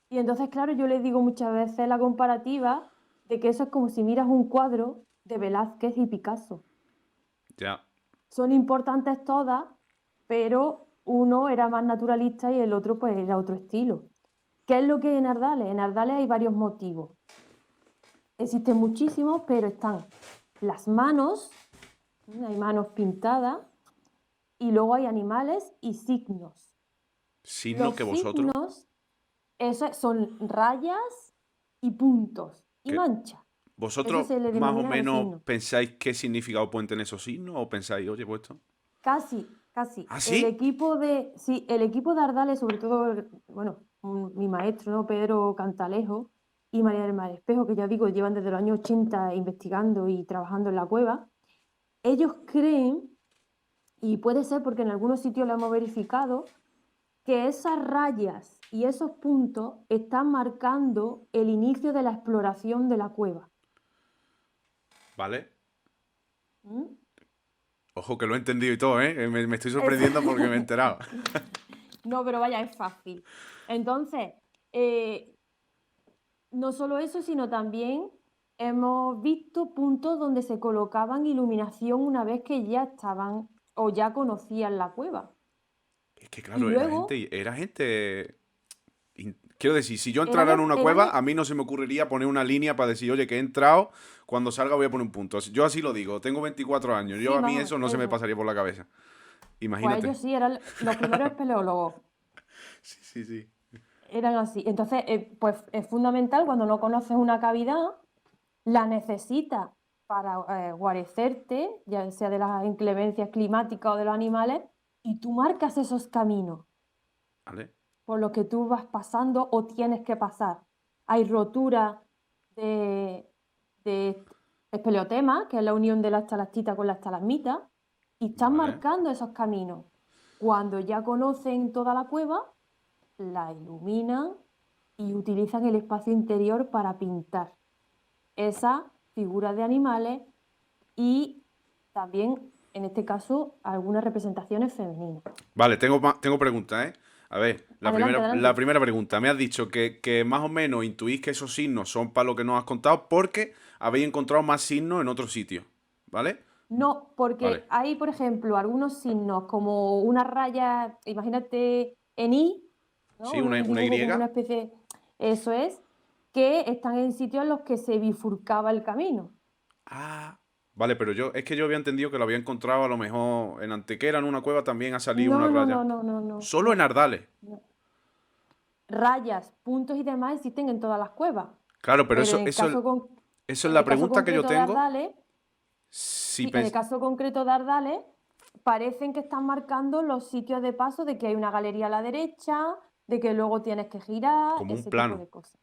Y entonces, claro, yo les digo muchas veces la comparativa de que eso es como si miras un cuadro de Velázquez y Picasso. Ya. Son importantes todas, pero uno era más naturalista y el otro pues era otro estilo. ¿Qué es lo que hay en Ardales? En Ardales hay varios motivos. Existen muchísimos, pero están las manos, hay manos pintadas, y luego hay animales y signos. Signo Los que vosotros, signos, eso son rayas y puntos y que manchas. Eso vosotros se le más o denomina los menos signos. pensáis qué significado pueden tener esos signos o pensáis, oye, pues esto. Casi, casi. ¿Ah, El sí? equipo de, sí, el equipo de Ardales, sobre todo, bueno, mi maestro, ¿no? Pedro Cantalejo y María del Mar Espejo, que ya digo, llevan desde los años 80 investigando y trabajando en la cueva, ellos creen, y puede ser porque en algunos sitios lo hemos verificado, que esas rayas y esos puntos están marcando el inicio de la exploración de la cueva. ¿Vale? ¿Mm? Ojo que lo he entendido y todo, ¿eh? Me estoy Eso. sorprendiendo porque me he enterado. No, pero vaya, es fácil. Entonces, eh, no solo eso, sino también hemos visto puntos donde se colocaban iluminación una vez que ya estaban o ya conocían la cueva. Es que Y claro, luego era gente. Quiero decir, si yo eran, entrara en una eran, cueva, a mí no se me ocurriría poner una línea para decir, oye, que he entrado, cuando salga voy a poner un punto. Yo así lo digo, tengo 24 años, yo sí, a mí vamos, eso no se me eso. pasaría por la cabeza. Pues Imagínate. ellos sí, eran los primeros espeleólogos. Sí, sí, sí. Eran así. Entonces, pues es fundamental cuando no conoces una cavidad, la necesitas para guarecerte, ya sea de las inclemencias climáticas o de los animales, y tú marcas esos caminos ¿Vale? por los que tú vas pasando o tienes que pasar. Hay rotura de, de espeleotema, que es la unión de la estalactita con la estalagmita, y están Vale. marcando esos caminos. Cuando ya conocen toda la cueva, la iluminan y utilizan el espacio interior para pintar esas figuras de animales y también, en este caso, algunas representaciones femeninas. Vale, tengo preguntas, ¿eh? A ver, Adelante, la adelante. primera pregunta. Me has dicho que más o menos intuís que esos signos son para lo que nos has contado porque habéis encontrado más signos en otros sitios. ¿Vale? No, Vale. porque hay, por ejemplo, algunos signos como una raya, imagínate en I, ¿no? Sí, Un una dibujo como Y. una especie, eso es, que están en sitios en los que se bifurcaba el camino. Ah, vale, pero es que yo había entendido que lo había encontrado a lo mejor en Antequera, en una cueva, también ha salido una No, no, no, raya. no, no, no, Solo en no, Ardales. no. Rayas, puntos y demás existen en todas las cuevas, Claro, pero pero eso es en la el caso pregunta que yo concreto de tengo. Ardales, Si sí, en el pens- caso concreto de Ardales, parecen que están marcando los sitios de paso de que hay una galería a la derecha, de que luego tienes que girar, como un ese tipo plano. de cosas.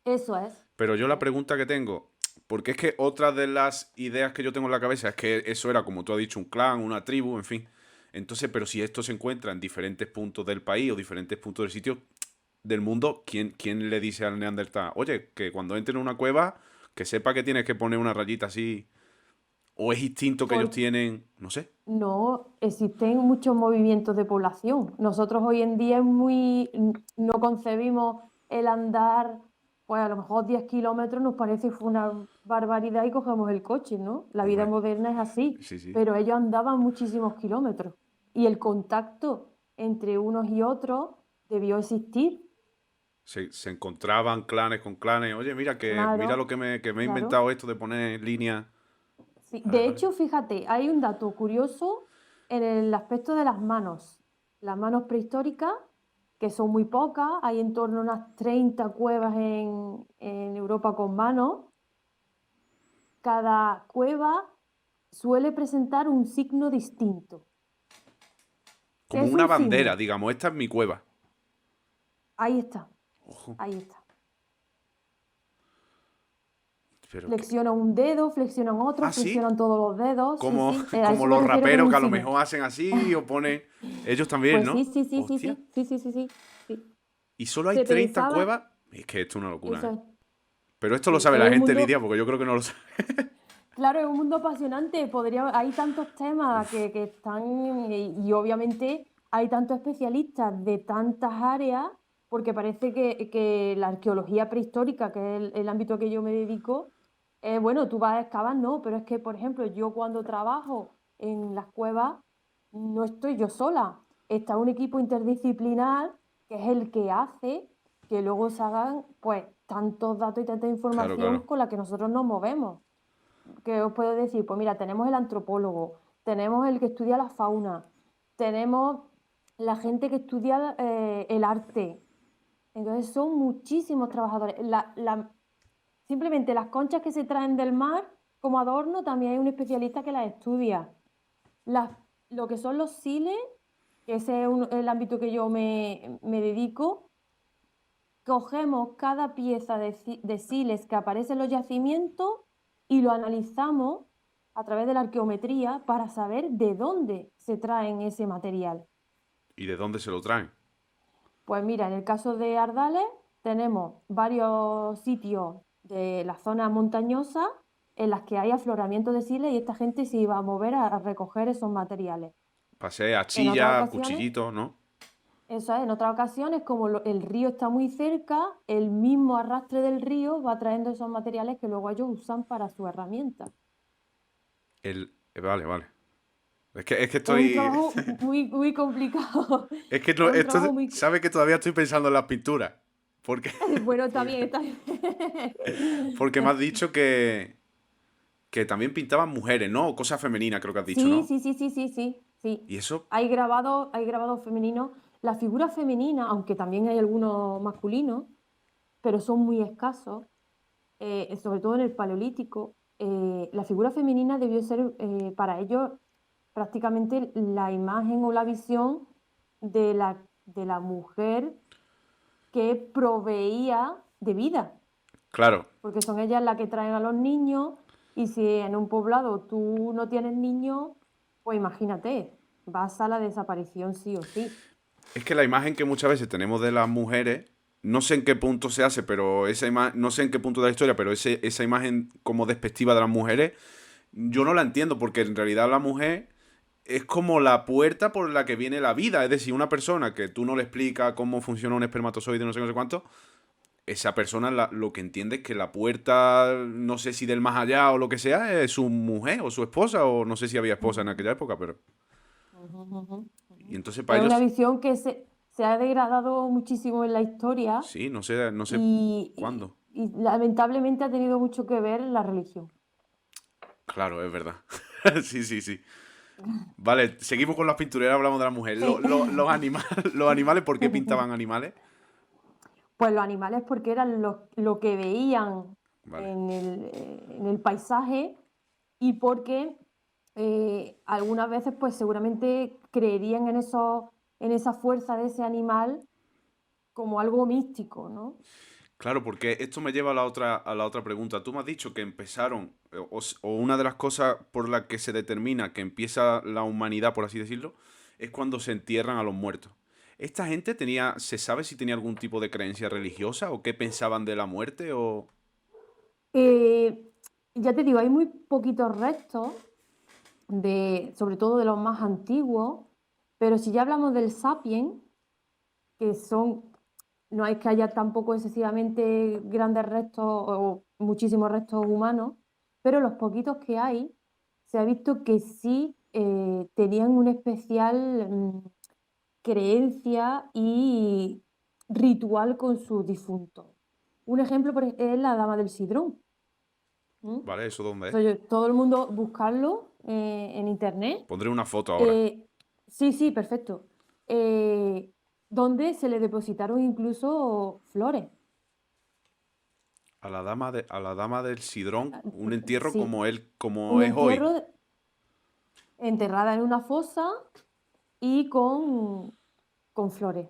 Eso es. Pero yo Eso la es. pregunta que tengo, porque es que otra de las ideas que yo tengo en la cabeza es que eso era, como tú has dicho, un clan, una tribu, en fin. Entonces, pero si esto se encuentra en diferentes puntos del país o diferentes puntos del sitio del mundo, ¿quién le dice al Neandertal, oye, que cuando entre en una cueva, que sepa que tienes que poner una rayita así? ¿O es instinto que ellos Por- tienen? No sé. no existen muchos movimientos de población. Nosotros hoy en día no concebimos el andar, pues a lo mejor 10 kilómetros nos parece fue una barbaridad y cogemos el coche, ¿no? La vida Hombre, moderna es así, sí, sí. pero ellos andaban muchísimos kilómetros y el contacto entre unos y otros debió existir. Se encontraban clanes con clanes. Oye, mira Claro, lo que me he claro. inventado esto de poner líneas. Sí, Vale, de vale. hecho, fíjate, hay un dato curioso en el aspecto de las manos. Las manos prehistóricas, que son muy pocas, hay en torno a unas 30 cuevas en Europa con manos. Cada cueva suele presentar un signo distinto. ¿Qué Como es una un bandera, signo? digamos, esta es mi cueva. Ahí está, Ojo. ahí está. Pero que. Flexionan un dedo, flexionan otro, Ah, sí. flexionan todos los dedos. Sí, Como, sí, a como eso me los refiero con raperos un que a lo signo. mejor hacen así o ponen. Ellos también, Pues sí, ¿no? sí, sí, sí, Hostia. sí, sí, sí, sí, sí, sí. Y solo hay Se 30 pensaba, cuevas. Es que esto es una locura, eso ¿eh? es, Pero esto lo sí, sabe es la un gente, mundo, Lidia, porque yo creo que no lo sabe. claro, es un mundo apasionante, hay tantos temas que están, y obviamente hay tantos especialistas de tantas áreas porque parece que la arqueología prehistórica, que es el ámbito que yo me dedico, bueno, tú vas a excavar, no, pero es que, por ejemplo, yo cuando trabajo en las cuevas, no estoy yo sola, está un equipo interdisciplinar que es el que hace que luego se hagan, pues, tantos datos y tanta Claro, información claro. con la que nosotros nos movemos. ¿Qué os puedo decir? Pues mira, tenemos el antropólogo, tenemos el que estudia la fauna, tenemos la gente que estudia el arte. Entonces son muchísimos trabajadores. Simplemente las conchas que se traen del mar como adorno, también hay un especialista que las estudia. Las, lo que son los siles, que ese es el ámbito que yo me dedico, cogemos cada pieza de siles que aparece en los yacimientos y lo analizamos a través de la arqueometría para saber de dónde se traen ese material. ¿Y de dónde se lo traen? Pues mira, en el caso de Ardales tenemos varios sitios de la zona montañosa en las que hay afloramiento de siles y esta gente se iba a mover a recoger esos materiales. Pasé En otras achilla, ocasiones, cuchillito, ¿no? eso es, en otras ocasiones, como el río está muy cerca, el mismo arrastre del río va trayendo esos materiales que luego ellos usan para su herramienta. Vale, vale. Es que Es un estoy. trabajo muy, muy complicado. Es que Es no, un trabajo muy... sabe que todavía estoy pensando en las pinturas. Porque, Bueno, está porque, bien, está bien. porque me has dicho que también pintaban mujeres, ¿no? O cosas femeninas, creo que has dicho, Sí, ¿no? sí, sí, sí, sí, sí, sí. Y eso, Hay grabado femeninos. La figura femenina, aunque también hay algunos masculinos, pero son muy escasos, sobre todo en el Paleolítico, la figura femenina debió ser para ellos prácticamente la imagen o la visión de la mujer que proveía de vida, claro, porque son ellas las que traen a los niños y si en un poblado tú no tienes niños, pues imagínate, vas a la desaparición sí o sí. es que la imagen que muchas veces tenemos de las mujeres, no sé en qué punto se hace, pero esa imagen, no sé en qué punto de la historia, pero esa imagen como despectiva de las mujeres, yo no la entiendo, porque en realidad la mujer es como la puerta por la que viene la vida. Es decir, una persona que tú no le explicas cómo funciona un espermatozoide, no sé, no sé cuánto, esa persona lo que entiende es que la puerta, no sé si del más allá o lo que sea, es su mujer o su esposa, o no sé si había esposa en Ujú, aquella época, pero. ujú, ujú, Y ujú. entonces para Es una ellos, visión que se ha degradado muchísimo en la historia sí, no sé y, cuándo. y lamentablemente ha tenido mucho que ver la religión. Claro, es verdad. Sí, sí, sí. Vale, seguimos con las pinturas, ahora hablamos de la mujer. Sí. Los animales, los animales, ¿por qué pintaban animales? Pues los animales porque eran lo que veían Vale. en el paisaje y porque algunas veces pues seguramente creerían en esa fuerza de ese animal como algo místico, ¿no? Claro, porque esto me lleva a la otra pregunta. Tú me has dicho que empezaron, o una de las cosas por las que se determina que empieza la humanidad, por así decirlo, es cuando se entierran a los muertos. ¿Esta gente se sabe si tenía algún tipo de creencia religiosa o qué pensaban de la muerte o? Eh, ya te digo, hay muy poquitos restos sobre todo de los más antiguos, pero si ya hablamos del Sapien, que son, no es que haya tampoco excesivamente grandes restos o muchísimos restos humanos, pero los poquitos que hay, se ha visto que sí tenían una especial creencia y ritual con sus difuntos. Un ejemplo es la Dama del Sidrón. ¿Mm? ¿Vale? ¿Eso dónde es? Todo el mundo buscarlo en internet. Pondré una foto ahora. Eh, sí, sí, perfecto. Eh, donde se le depositaron incluso flores. A la dama del Sidrón, un entierro Sí, como un es hoy. entierro enterrada en una fosa y con flores.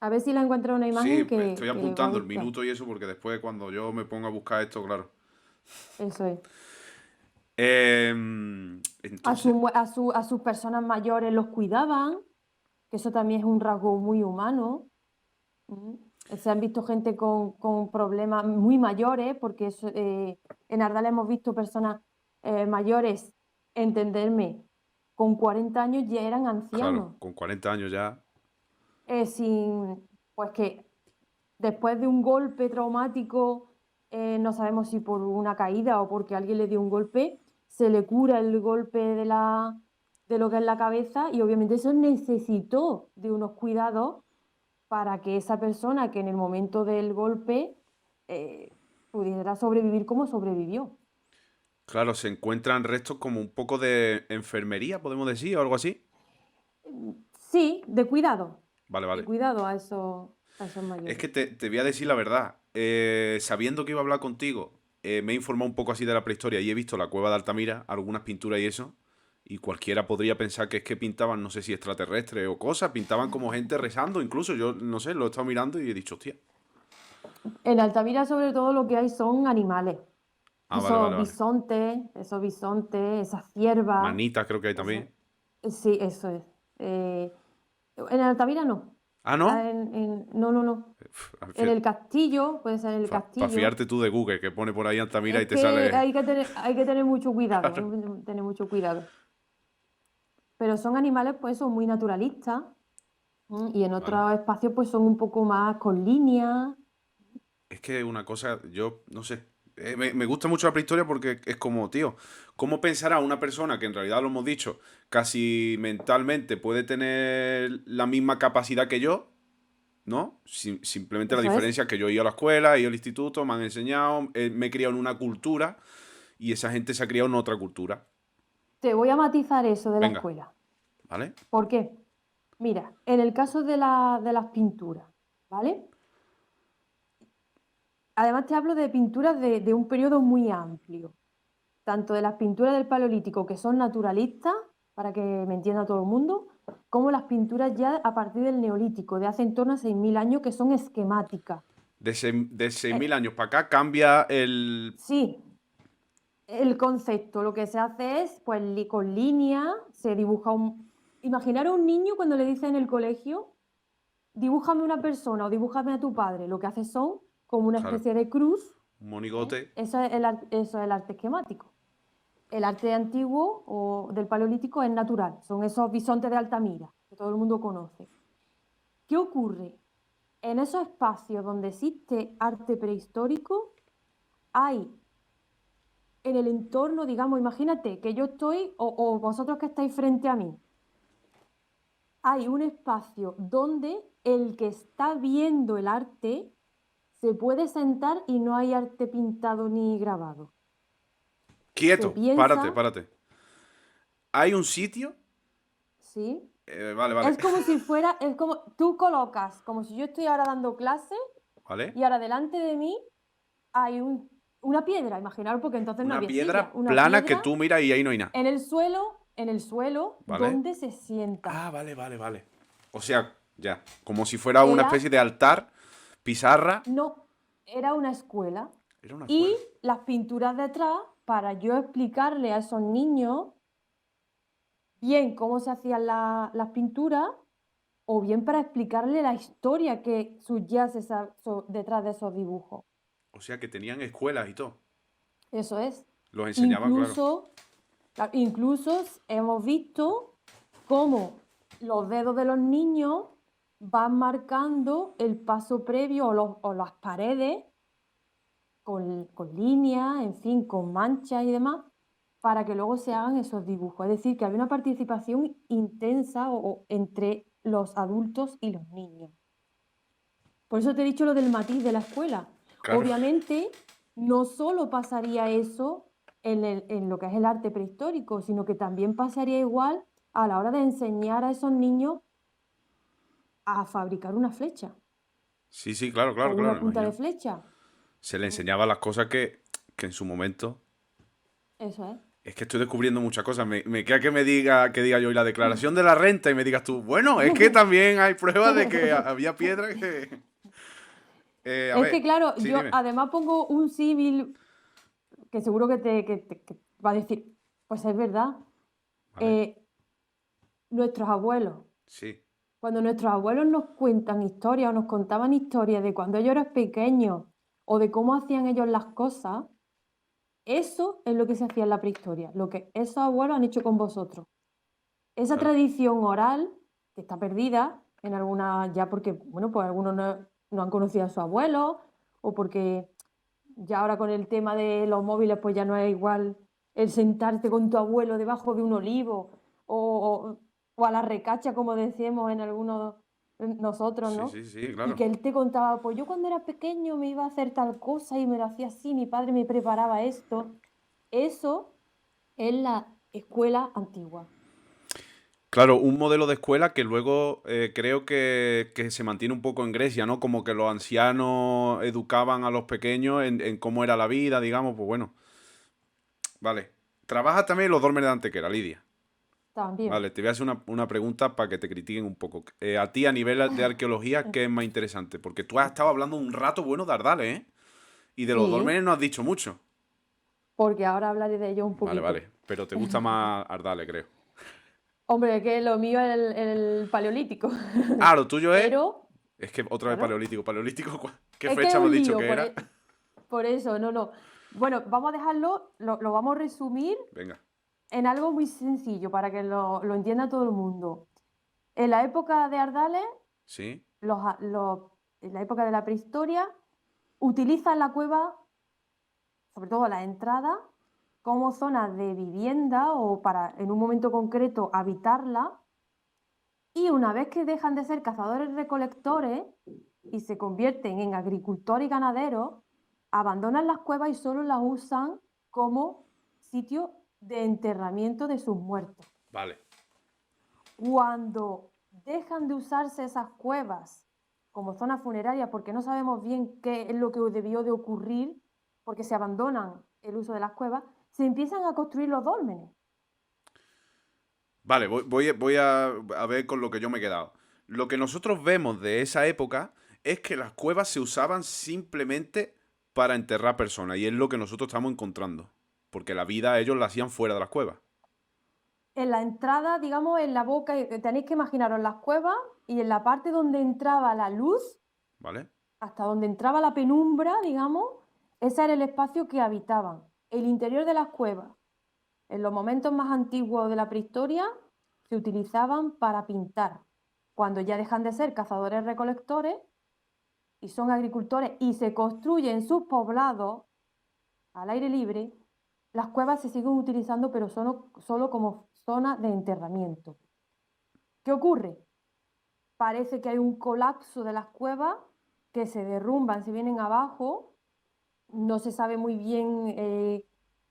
A ver si la encuentro una Sí, imagen estoy que le va a apuntando el gustar. minuto y eso porque después cuando yo me ponga a buscar esto, claro. Eso es. Entonces, A sus personas mayores los cuidaban, que eso también es un rasgo muy humano. Mm. Se han visto gente con problemas muy mayores, porque en Ardal hemos visto personas mayores, entenderme, con 40 años ya eran claro, ancianos, con 40 años ya. sin, pues que después de un golpe traumático, no sabemos si por una caída o porque alguien le dio un golpe, se le cura el golpe de lo que es la cabeza y obviamente eso necesitó de unos cuidados para que esa persona que en el momento del golpe pudiera sobrevivir como sobrevivió. Claro, se encuentran restos como un poco de enfermería, podemos decir, o algo así. Sí, Vale, de vale. cuidado a esos Es mayores. que te voy a decir la verdad. Sabiendo que iba a hablar contigo, me he informado un poco así de la prehistoria y he visto la cueva de Altamira, algunas pinturas y eso. Y cualquiera podría pensar que es que pintaban, no sé si extraterrestres o cosas, pintaban como gente rezando, incluso. Yo no sé, lo he estado mirando y he dicho, hostia. En Altamira sobre todo lo que hay son animales. Ah, vale, vale, vale. Esos bisontes, esas ciervas. Manitas creo que hay Eso, también. sí, eso es. En Altamira no. Ah, ¿no? No, no, no. En el castillo, puede ser en el Para castillo. fiarte tú de Google, que pone por ahí Altamira Es y te que sale. hay que tener mucho cuidado, Claro. hay que tener mucho cuidado. Pero son animales, pues, son muy naturalistas. Y en Vale. otros espacios, pues, son un poco más con líneas. Es que una cosa, yo no sé. Me gusta mucho la prehistoria porque es como, tío, ¿cómo pensará una persona que en realidad lo hemos dicho, casi mentalmente puede tener la misma capacidad que yo, ¿no? Simplemente la Eso es. diferencia es que yo he ido a la escuela, he ido al instituto, me han enseñado, me he criado en una cultura y esa gente se ha criado en otra cultura. Te voy a matizar eso de la Venga, escuela. ¿vale? ¿Por qué? Mira, en el caso de las pinturas, ¿vale? Además te hablo de pinturas de un periodo muy amplio, tanto de las pinturas del Paleolítico, que son naturalistas, para que me entienda todo el mundo, como las pinturas ya a partir del Neolítico, de hace en torno a 6.000 años, que son esquemáticas. De seis Eh, mil años para acá cambia el... sí, el concepto, lo que se hace es, pues con línea, se dibuja un... Imaginaros un niño cuando le dice en el colegio, dibújame una persona o dibújame a tu padre, lo que hace son como una Claro, especie de cruz. un monigote. Eso es el arte esquemático. El arte antiguo o del Paleolítico es natural, son esos bisontes de Altamira, que todo el mundo conoce. ¿Qué ocurre? En esos espacios donde existe arte prehistórico, hay en el entorno, digamos, imagínate que yo estoy, o vosotros que estáis frente a mí, hay un espacio donde el que está viendo el arte se puede sentar y no hay arte pintado ni grabado. Se Quieto, párate, piensa, párate. Hay un sitio. ¿sí? Vale, vale. Es como si fuera, es como, tú colocas, como si yo estoy ahora dando clase ¿Vale? y ahora delante de mí hay una piedra, imaginaros, porque entonces no Una había silla, piedra una plana que piedra tú miras y ahí no hay nada. en el suelo, ¿Vale? donde se sienta. Ah, vale, vale, vale. O sea, ya. Como si fuera una Era, especie de altar, pizarra. no, era una escuela. Era una Y escuela. las pinturas detrás, para yo explicarle a esos niños bien cómo se hacían las pinturas, o bien para explicarle la historia que subyace detrás de esos dibujos. O sea, que tenían escuelas y todo. Eso es. Los enseñaban, claro. Incluso, incluso hemos visto cómo los dedos de los niños van marcando el paso previo o las paredes con líneas, en fin, con manchas y demás, para que luego se hagan esos dibujos. Es decir, que había una participación intensa entre los adultos y los niños. Por eso te he dicho lo del matiz de la escuela. Claro. Obviamente, no solo pasaría eso en lo que es el arte prehistórico, sino que también pasaría igual a la hora de enseñar a esos niños a fabricar una flecha Sí, sí, claro, o claro, claro, una me punta de imagino. flecha. Se le enseñaba las cosas que en su momento. Eso es. Es que estoy descubriendo muchas cosas. Me queda que diga yo, y la declaración de la renta, y me digas tú, bueno, es que también hay pruebas de que había piedra que. A Es que, ver, claro, sí, yo dime. además pongo un símil que seguro que va a decir, pues es verdad. Vale, Eh, Nuestros abuelos, sí. cuando nuestros abuelos nos cuentan historias o nos contaban historias de cuando ellos eran pequeños o de cómo hacían ellos las cosas, eso es lo que se hacía en la prehistoria, lo que esos abuelos han hecho con vosotros. Esa Claro. tradición oral, que está perdida, en alguna, ya porque, bueno, pues algunos no han conocido a su abuelo, o porque ya ahora con el tema de los móviles, pues ya no es igual el sentarte con tu abuelo debajo de un olivo, o, o a la recacha, como decíamos en algunos nosotros, Sí, ¿no? sí, sí, Y claro. que él te contaba, pues yo cuando era pequeño me iba a hacer tal cosa y me lo hacía así, mi padre me preparaba esto. Eso es la escuela antigua. Claro, un modelo de escuela que luego creo que se mantiene un poco en Grecia, ¿no? Como que los ancianos educaban a los pequeños en cómo era la vida, digamos, pues bueno. Vale. Trabajas también en los dólmenes de Antequera, Lidia. También. Vale, te voy a hacer una pregunta para que te critiquen un poco. A ti, a nivel de arqueología, ¿qué es más interesante? Porque tú has estado hablando un rato bueno de Ardales, ¿eh? Y de los Sí, dólmenes no has dicho mucho. porque ahora hablaré de ello un Vale, poquito. vale. Pero te gusta más Ardales, creo. Hombre, que lo mío es el paleolítico. Ah, lo tuyo es. Pero, Es que otra vez claro, paleolítico. ¿Paleolítico? ¿Qué es que es fecha me has un dicho lío, que era? por eso, no, no. Bueno, vamos a dejarlo, lo vamos a resumir Venga. en algo muy sencillo para que lo entienda todo el mundo. En la época de Ardales, ¿Sí? en la época de la prehistoria, utilizan la cueva, sobre todo la entrada, como zona de vivienda o para en un momento concreto habitarla. Y una vez que dejan de ser cazadores-recolectores y se convierten en agricultores y ganaderos, abandonan las cuevas y solo las usan como sitio de enterramiento de sus muertos. Vale. Cuando dejan de usarse esas cuevas como zona funeraria, porque no sabemos bien qué es lo que debió de ocurrir, porque se abandonan el uso de las cuevas, se empiezan a construir los dólmenes. Vale, voy a ver con lo que yo me he quedado. Lo que nosotros vemos de esa época es que las cuevas se usaban simplemente para enterrar personas. Y es lo que nosotros estamos encontrando. Porque la vida ellos la hacían fuera de las cuevas. En la entrada, digamos, en la boca, tenéis que imaginaros las cuevas y en la parte donde entraba la luz, ¿Vale? hasta donde entraba la penumbra, digamos, ese era el espacio que habitaban. El interior de las cuevas, en los momentos más antiguos de la prehistoria, se utilizaban para pintar. Cuando ya dejan de ser cazadores-recolectores y son agricultores y se construyen sus poblados al aire libre, las cuevas se siguen utilizando, pero solo como zona de enterramiento. ¿Qué ocurre? Parece que hay un colapso de las cuevas que se derrumban, se vienen abajo. No se sabe muy bien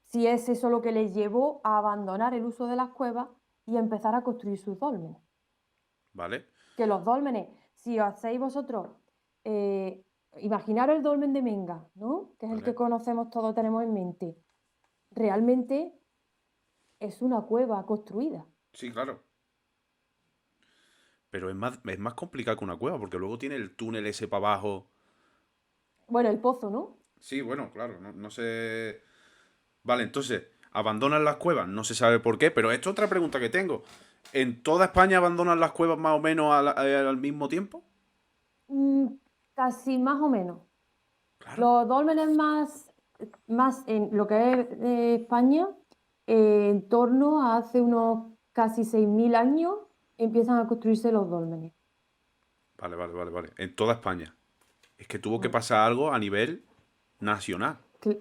si es eso lo que les llevó a abandonar el uso de las cuevas y empezar a construir sus dólmenes. ¿Vale? Que los dólmenes, si os hacéis vosotros, eh, imaginaros el dolmen de Menga, ¿no? Que es el que ¿Vale? conocemos todos, tenemos en mente. Realmente es una cueva construida. Sí, claro. Pero es más complicado que una cueva, porque luego tiene el túnel ese para abajo. Bueno, el pozo, ¿no? Sí, bueno, claro, no sé. Vale, entonces, abandonan las cuevas, no se sabe por qué, pero esto es otra pregunta que tengo. ¿En toda España abandonan las cuevas más o menos al mismo tiempo? Mm, casi más o menos. Claro. Los dólmenes más en lo que es España, en torno a hace unos casi 6.000 años, empiezan a construirse los dólmenes. Vale, vale, vale, vale. En toda España. Es que tuvo que Mm, pasar algo a nivel nacional. cl-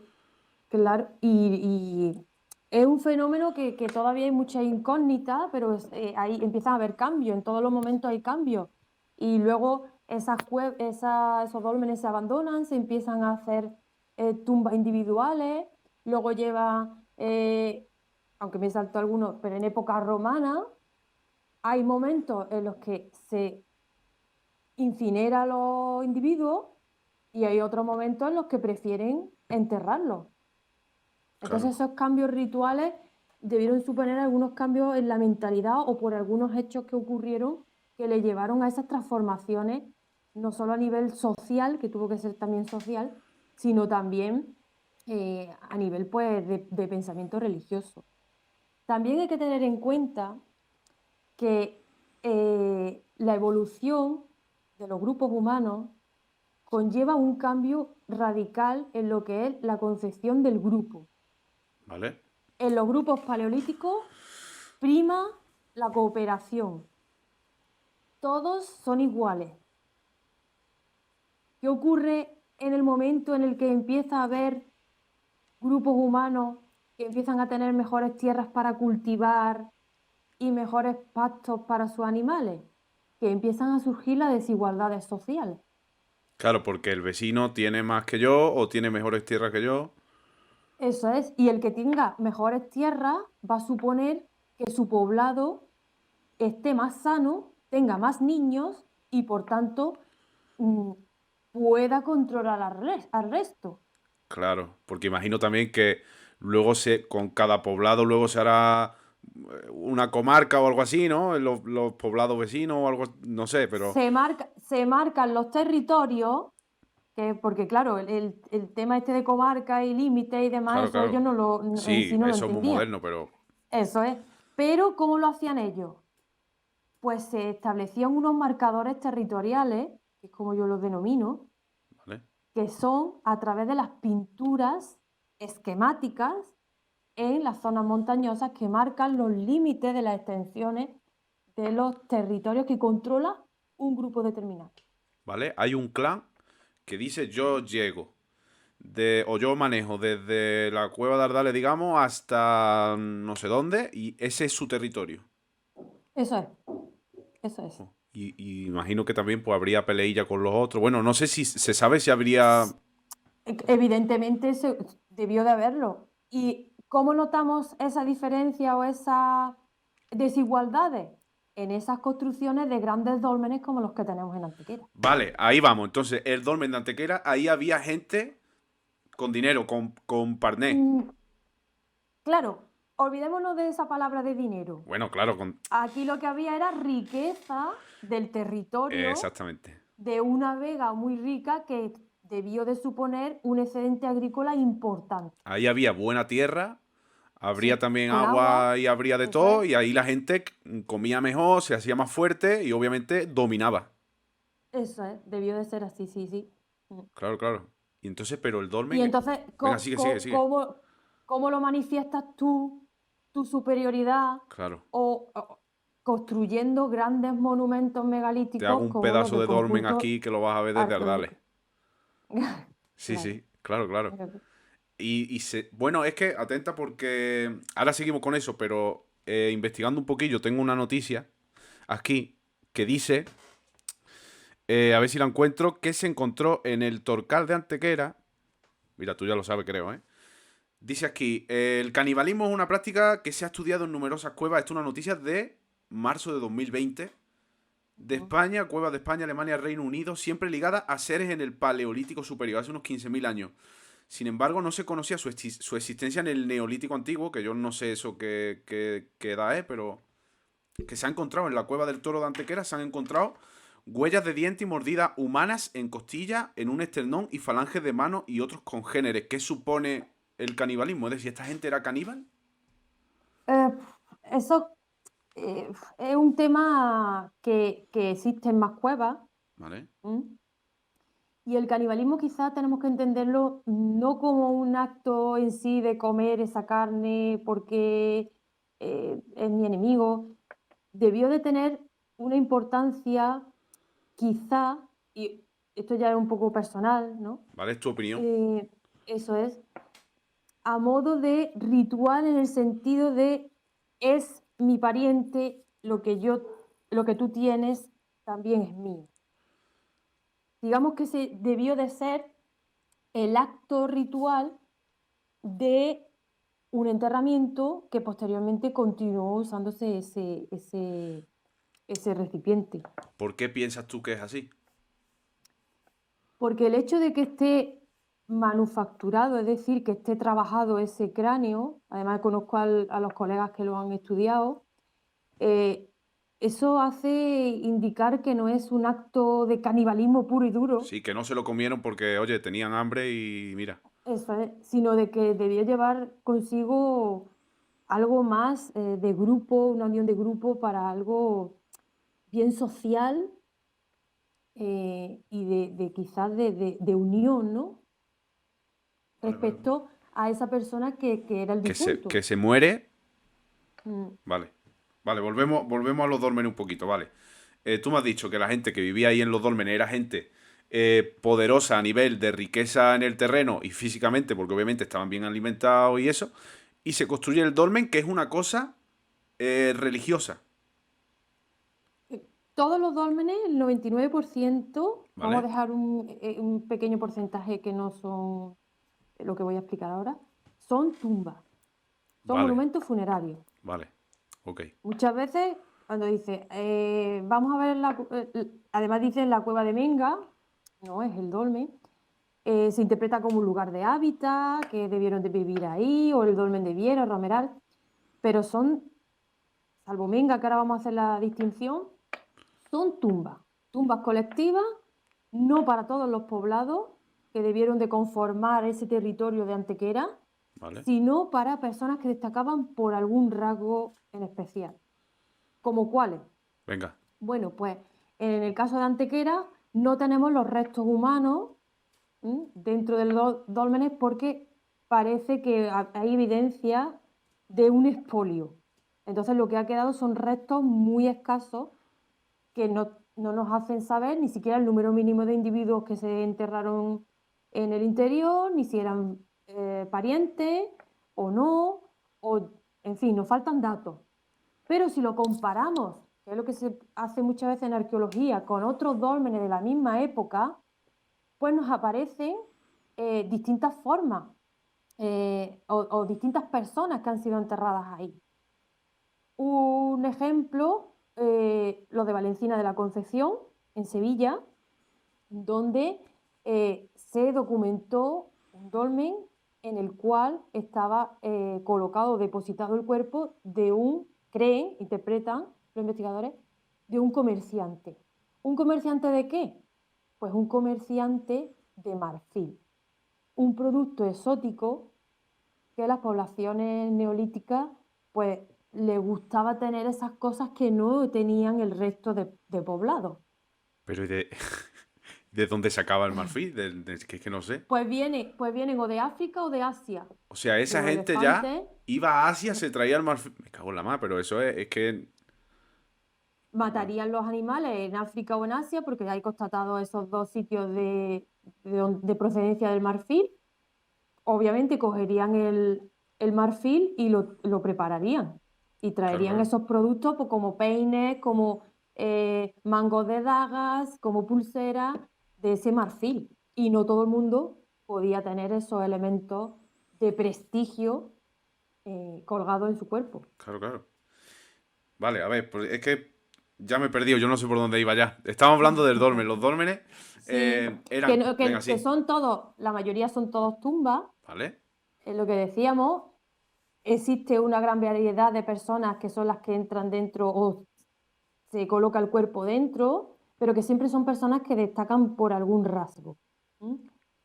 Claro, y es un fenómeno que todavía hay mucha incógnita, pero ahí empiezan a haber cambios, en todos los momentos hay cambios. Y luego esos dólmenes se abandonan, se empiezan a hacer tumbas individuales, luego lleva, aunque me saltó algunos, pero en época romana hay momentos en los que se incinera a los individuos y hay otros momentos en los que prefieren enterrarlos. Claro, Entonces esos cambios rituales debieron suponer algunos cambios en la mentalidad o por algunos hechos que ocurrieron que le llevaron a esas transformaciones, no solo a nivel social, que tuvo que ser también social, sino también a nivel pues, de pensamiento religioso. También hay que tener en cuenta que la evolución de los grupos humanos conlleva un cambio radical en lo que es la concepción del grupo. ¿vale? En los grupos paleolíticos prima la cooperación. todos son iguales. ¿Qué ocurre en el momento en el que empieza a haber grupos humanos que empiezan a tener mejores tierras para cultivar y mejores pastos para sus animales? Que empiezan a surgir las desigualdades sociales. Claro, porque el vecino tiene más que yo o tiene mejores tierras que yo. Eso es, y el que tenga mejores tierras va a suponer que su poblado esté más sano, tenga más niños y por tanto mm, pueda controlar al resto. Claro, porque imagino también que luego con cada poblado luego se hará una comarca o algo así, ¿no? Los poblados vecinos o algo, no sé, pero Se marcan los territorios, porque claro, el tema este de comarca y límite y demás, claro, eso ellos claro. en sí Sí, no lo eso es muy entendían. moderno, pero Eso es. Pero ¿cómo lo hacían ellos? Pues se establecían unos marcadores territoriales, que es como yo los denomino, ¿vale? que son a través de las pinturas esquemáticas en las zonas montañosas que marcan los límites de las extensiones de los territorios que controla un grupo determinado. ¿Vale? Hay un clan que dice yo llego o yo manejo desde la cueva de Ardales, digamos, hasta no sé dónde, y ese es su territorio. Eso es, eso es. Y imagino que también pues habría peleilla con los otros. Bueno, no sé si se sabe si habría. Evidentemente debió de haberlo. ¿Y cómo notamos esa diferencia o esas desigualdades? En esas construcciones de grandes dólmenes como los que tenemos en Antequera. Vale, ahí vamos. Entonces, el dolmen de Antequera, ahí había gente con dinero, con parné. Mm, claro, olvidémonos de esa palabra de dinero. Bueno, claro, con. Aquí lo que había era riqueza del territorio Exactamente. de una vega muy rica que debió de suponer un excedente agrícola importante. Ahí había buena tierra, habría Sí, también con agua, agua y habría de eso todo, es, y ahí la gente comía mejor, se hacía más fuerte y obviamente dominaba. eso es, debió de ser así, sí, sí. Mm. Claro, claro. Y entonces, pero el Y dolmen. entonces, Venga, sigue, sigue, sigue. ¿cómo lo manifiestas tú, tu superioridad, Claro. o construyendo grandes monumentos Te hago megalíticos un como los pedazo del de dolmen conjunto aquí que lo vas a ver desde Ardales. arqueológico? Sí, Claro. sí, claro, claro. Bueno, es que atenta porque ahora seguimos con eso, pero investigando un poquillo, tengo una noticia aquí que dice, a ver si la encuentro, que se encontró en el Torcal de Antequera. Mira, tú ya lo sabes, creo, ¿eh? Dice aquí, el canibalismo es una práctica que se ha estudiado en numerosas cuevas. Esto es una noticia de marzo de 2020. De España, cuevas de España, Alemania, Reino Unido, siempre ligada a seres en el Paleolítico Superior, hace unos 15.000 años. Sin embargo, no se conocía su existencia en el Neolítico Antiguo, que yo no sé eso qué edad es, pero que se ha encontrado en la cueva del Toro de Antequera, se han encontrado huellas de diente y mordida humanas en costilla, en un esternón y falanges de mano y otros congéneres. ¿Qué supone el canibalismo? Es decir, ¿esta gente era caníbal? Eh, eso es un tema que existe en más cuevas. ¿Vale? ¿M? Y el canibalismo quizás tenemos que entenderlo no como un acto en sí de comer esa carne porque es mi enemigo. Debió de tener una importancia quizá, y esto ya es un poco personal, ¿no? ¿Vale? Es tu opinión. Eh, eso es, a modo de ritual en el sentido de es mi pariente, lo que tú tienes también es mío. Digamos que se debió de ser el acto ritual de un enterramiento que posteriormente continuó usándose ese recipiente. ¿Por qué piensas tú que es así? Porque el hecho de que esté manufacturado, es decir, que esté trabajado ese cráneo, además conozco a los colegas que lo han estudiado, eh, eso hace indicar que no es un acto de canibalismo puro y duro, Sí, que no se lo comieron porque, oye, tenían hambre y mira. eso es, sino de que debía llevar consigo algo más de grupo, una unión de grupo para algo bien social y de quizás de unión, ¿no? Vale, vale, vale. Respecto a esa persona que era el Que difunto. se muere. Mm. Vale. Vale, volvemos a los dólmenes un poquito, vale. tú me has dicho que la gente que vivía ahí en los dólmenes era gente poderosa a nivel de riqueza en el terreno y físicamente, porque obviamente estaban bien alimentados y eso, y se construye el dolmen, que es una cosa religiosa, Todos los dólmenes, el 99%, vamos a ¿vale? dejar un pequeño porcentaje que no son lo que voy a explicar ahora, son tumbas, son Vale, monumentos funerarios. vale, ok, Muchas veces, cuando dice, vamos a ver, además dice la cueva de Menga, no es el dolmen, se interpreta como un lugar de hábitat, que debieron de vivir ahí, o el dolmen de Viera, Romeral, pero son, salvo Menga, que ahora vamos a hacer la distinción, son tumbas colectivas, no para todos los poblados que debieron de conformar ese territorio de Antequera, vale, sino para personas que destacaban por algún rasgo en especial. ¿Como cuáles? venga, Bueno, pues en el caso de Antequera no tenemos los restos humanos dentro de los dólmenes porque parece que hay evidencia de un expolio. Entonces lo que ha quedado son restos muy escasos que no nos hacen saber ni siquiera el número mínimo de individuos que se enterraron en el interior, ni si eran parientes o no, o en fin, nos faltan datos. Pero si lo comparamos, que es lo que se hace muchas veces en arqueología, con otros dólmenes de la misma época, pues nos aparecen distintas formas o distintas personas que han sido enterradas ahí. Un ejemplo, lo de Valencina de la Concepción, en Sevilla, donde se documentó un dolmen en el cual estaba colocado, depositado el cuerpo de creen, interpretan los investigadores, de un comerciante. ¿Un comerciante de qué? Pues un comerciante de marfil, un producto exótico que a las poblaciones neolíticas pues les gustaba tener esas cosas que no tenían el resto de poblados. pero ¿y de dónde sacaba el marfil? Que es que no sé. Pues vienen o de África o de Asia, O sea, de esa los gente ya elefantes. iba a Asia, se traía el marfil. Me cago en la mar, pero eso es que. Vale, Matarían los animales en África o en Asia porque hay constatados esos dos sitios de procedencia del marfil. Obviamente cogerían el marfil y lo prepararían y claro, traerían claro. esos productos pues, como peines, como mangos de dagas, como pulseras de ese marfil. Y no todo el mundo podía tener esos elementos de prestigio colgados en su cuerpo. Claro, claro. Vale, a ver, pues es que ya me he perdido, yo no sé por dónde iba ya. Estamos hablando del dolmen. Los dólmenes Sí, eran. Venga, que sí. son todos, la mayoría son todos tumbas, ¿Vale? es lo que decíamos. Existe una gran variedad de personas que son las que entran dentro o se coloca el cuerpo dentro, pero que siempre son personas que destacan por algún rasgo. ¿Mm?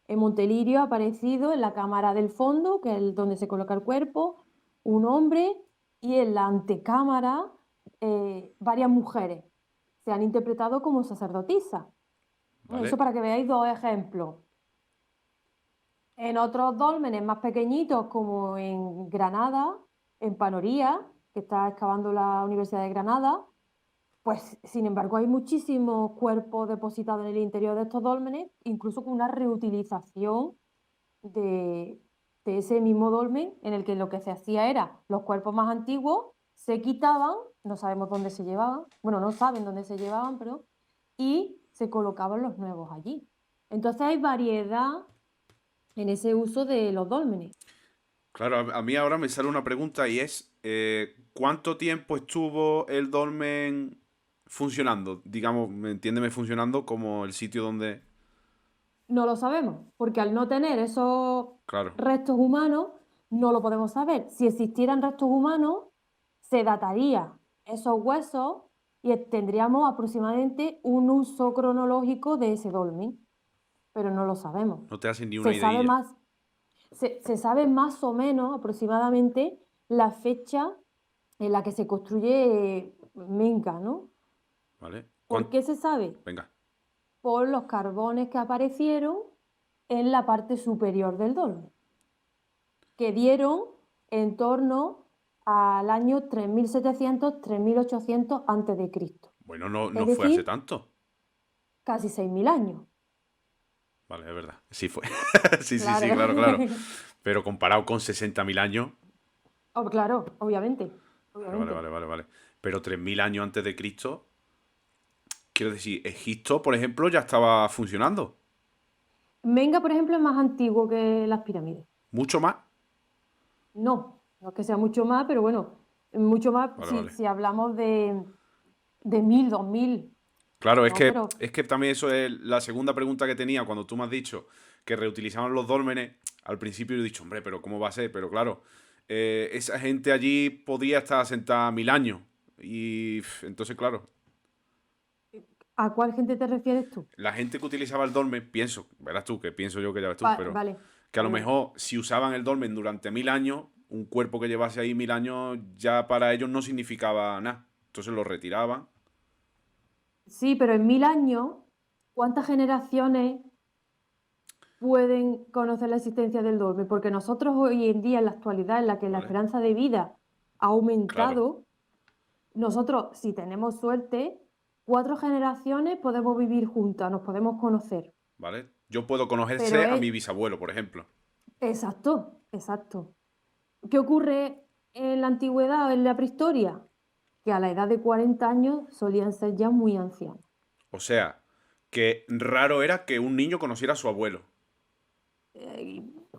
En Montelirio ha aparecido en la cámara del fondo, que es donde se coloca el cuerpo, un hombre y en la antecámara varias mujeres. Se han interpretado como sacerdotisas. Eso ¿Vale? para que veáis dos ejemplos. En otros dólmenes más pequeñitos, como en Granada, en Panoría, que está excavando la Universidad de Granada, pues sin embargo hay muchísimos cuerpos depositados en el interior de estos dólmenes, incluso con una reutilización de, de ese mismo dolmen, en el que lo que se hacía era los cuerpos más antiguos se quitaban, no sabemos dónde se llevaban, bueno, no saben dónde se llevaban, pero y se colocaban los nuevos allí. Entonces hay variedad en ese uso de los dólmenes. Claro, a mí ahora me sale una pregunta y es, ¿cuánto tiempo estuvo el dolmen funcionando? Digamos, entiéndeme funcionando como el sitio donde. No lo sabemos, porque al no tener esos Claro, restos humanos, no lo podemos saber. Si existieran restos humanos, se dataría esos huesos y tendríamos aproximadamente un uso cronológico de ese dolmen, pero no lo sabemos. no te hacen ni una Se sabe ideilla, más, se sabe más o menos aproximadamente la fecha en la que se construye Menca, ¿no? ¿vale? ¿Por qué se sabe? Venga, Por los carbones que aparecieron en la parte superior del dolmen, que dieron en torno al año 3700-3800 a.C. Bueno, no, Es no fue hace decir, tanto. casi 6.000 años. Vale, es verdad. Sí fue. Sí, sí, Claro. sí, claro, claro. Pero comparado con 60.000 años. Claro, obviamente. Vale, vale, Obviamente. vale, vale, vale. Pero 3.000 años antes de Cristo, quiero decir, Egipto, por ejemplo, ya estaba funcionando. Menga, por ejemplo, es más antiguo que las pirámides. Mucho más. No es que sea mucho más, pero bueno, mucho más Vale, si, vale. si hablamos de 1.000, 2.000. Claro, No, pero es que también eso es la segunda pregunta que tenía cuando tú me has dicho que reutilizaban los dólmenes. Al principio yo he dicho, hombre, pero ¿cómo va a ser? Pero claro, esa gente allí podría estar sentada 1.000 años. Y entonces, claro, ¿a cuál gente te refieres tú? la gente que utilizaba el dolmen, pienso, verás tú, que pienso yo que ya ves tú, pero Vale, que a lo vale, vale. mejor si usaban el dolmen durante 1.000 años, un cuerpo que llevase ahí 1.000 años ya para ellos no significaba nada. Entonces lo retiraban. Sí, pero en 1.000 años, ¿cuántas generaciones pueden conocer la existencia del dolmen? Porque nosotros hoy en día, en la actualidad, en la que la ¿Vale? esperanza de vida ha Claro, aumentado, nosotros, si tenemos suerte, 4 generaciones podemos vivir juntas, nos podemos conocer. ¿vale? Yo puedo Pero conocerse a es mi bisabuelo, por ejemplo. exacto, exacto. ¿Qué ocurre en la antigüedad o en la prehistoria? Que a la edad de 40 años solían ser ya muy ancianos. O sea, que raro era que un niño conociera a su abuelo.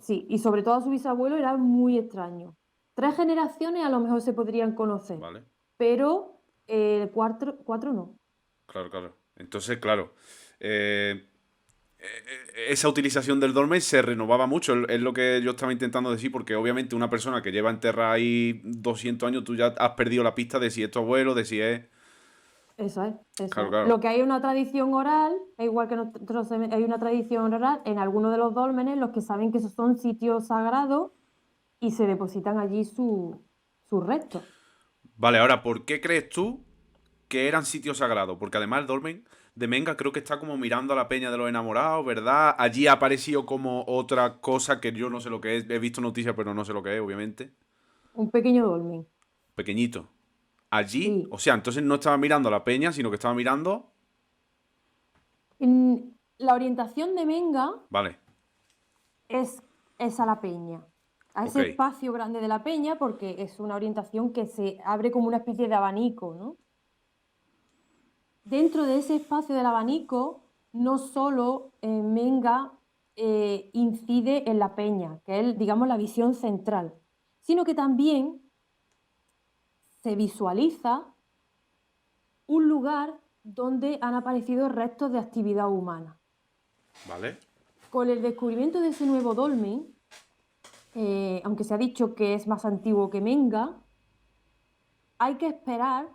Sí, y sobre todo a su bisabuelo era muy extraño. 3 generaciones a lo mejor se podrían conocer, ¿Vale? pero cuatro no. Claro, claro. Entonces, claro. Esa utilización del dolmen se renovaba mucho, es lo que yo estaba intentando decir, porque obviamente una persona que lleva enterrada ahí 200 años, tú ya has perdido la pista de si es tu abuelo, de si es... Eso es, eso Claro, es. claro. Lo que hay una tradición oral, es igual que nosotros hay una tradición oral en algunos de los dólmenes, los que saben que esos son sitios sagrados y se depositan allí sus restos. Vale, ahora, ¿por qué crees tú que eran sitios sagrados? Porque además el dolmen de Menga creo que está como mirando a la peña de los enamorados, ¿verdad? Allí ha aparecido como otra cosa que yo no sé lo que es. He visto noticias, pero no sé lo que es, obviamente. Un pequeño dolmen. Pequeñito. Allí, Sí. o sea, entonces no estaba mirando a la peña, sino que estaba mirando... La orientación de Menga Vale, es a la peña, a ok, ese espacio grande de la peña, porque es una orientación que se abre como una especie de abanico, ¿no? Dentro de ese espacio del abanico, no solo Menga incide en la peña, que es, digamos, la visión central, sino que también se visualiza un lugar donde han aparecido restos de actividad humana. vale. Con el descubrimiento de ese nuevo dolmen, aunque se ha dicho que es más antiguo que Menga, hay que esperar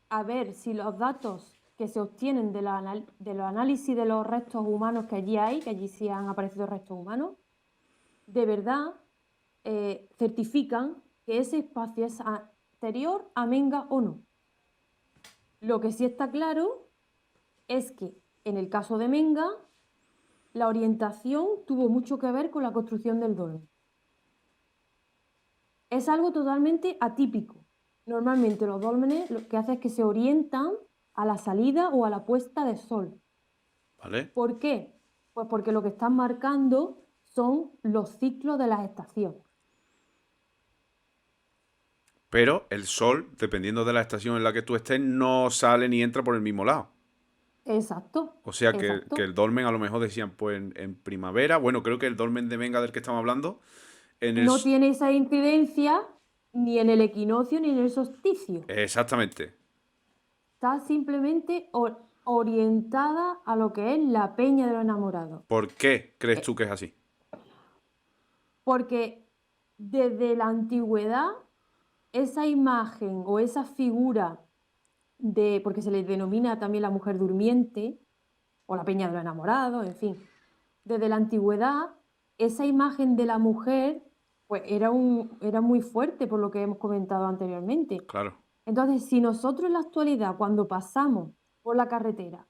a ver si los datos que se obtienen de los análisis de los restos humanos que allí hay, que allí sí han aparecido restos humanos, de verdad certifican que ese espacio es anterior a Menga o no. Lo que sí está claro es que en el caso de Menga, la orientación tuvo mucho que ver con la construcción del dolmen. Es algo totalmente atípico. Normalmente los dólmenes lo que hacen es que se orientan a la salida o a la puesta de sol. ¿Vale? ¿Por qué? Pues porque lo que están marcando son los ciclos de las estaciones. Pero el sol, dependiendo de la estación en la que tú estés, no sale ni entra por el mismo lado. Exacto, O sea que exacto. el dolmen a lo mejor decían, pues en primavera, bueno, creo que el dolmen de Venga del que estamos hablando, en el... No tiene esa incidencia ni en el equinoccio ni en el solsticio. Exactamente. Está simplemente orientada a lo que es la peña de los enamorados. ¿Por qué crees Eh, tú que es así? Porque desde la antigüedad, esa imagen o esa figura porque se le denomina también la mujer durmiente o la peña de los enamorados, en fin, desde la antigüedad, esa imagen de la mujer pues era muy fuerte por lo que hemos comentado anteriormente. Claro. Entonces, si nosotros en la actualidad, cuando pasamos por la carretera,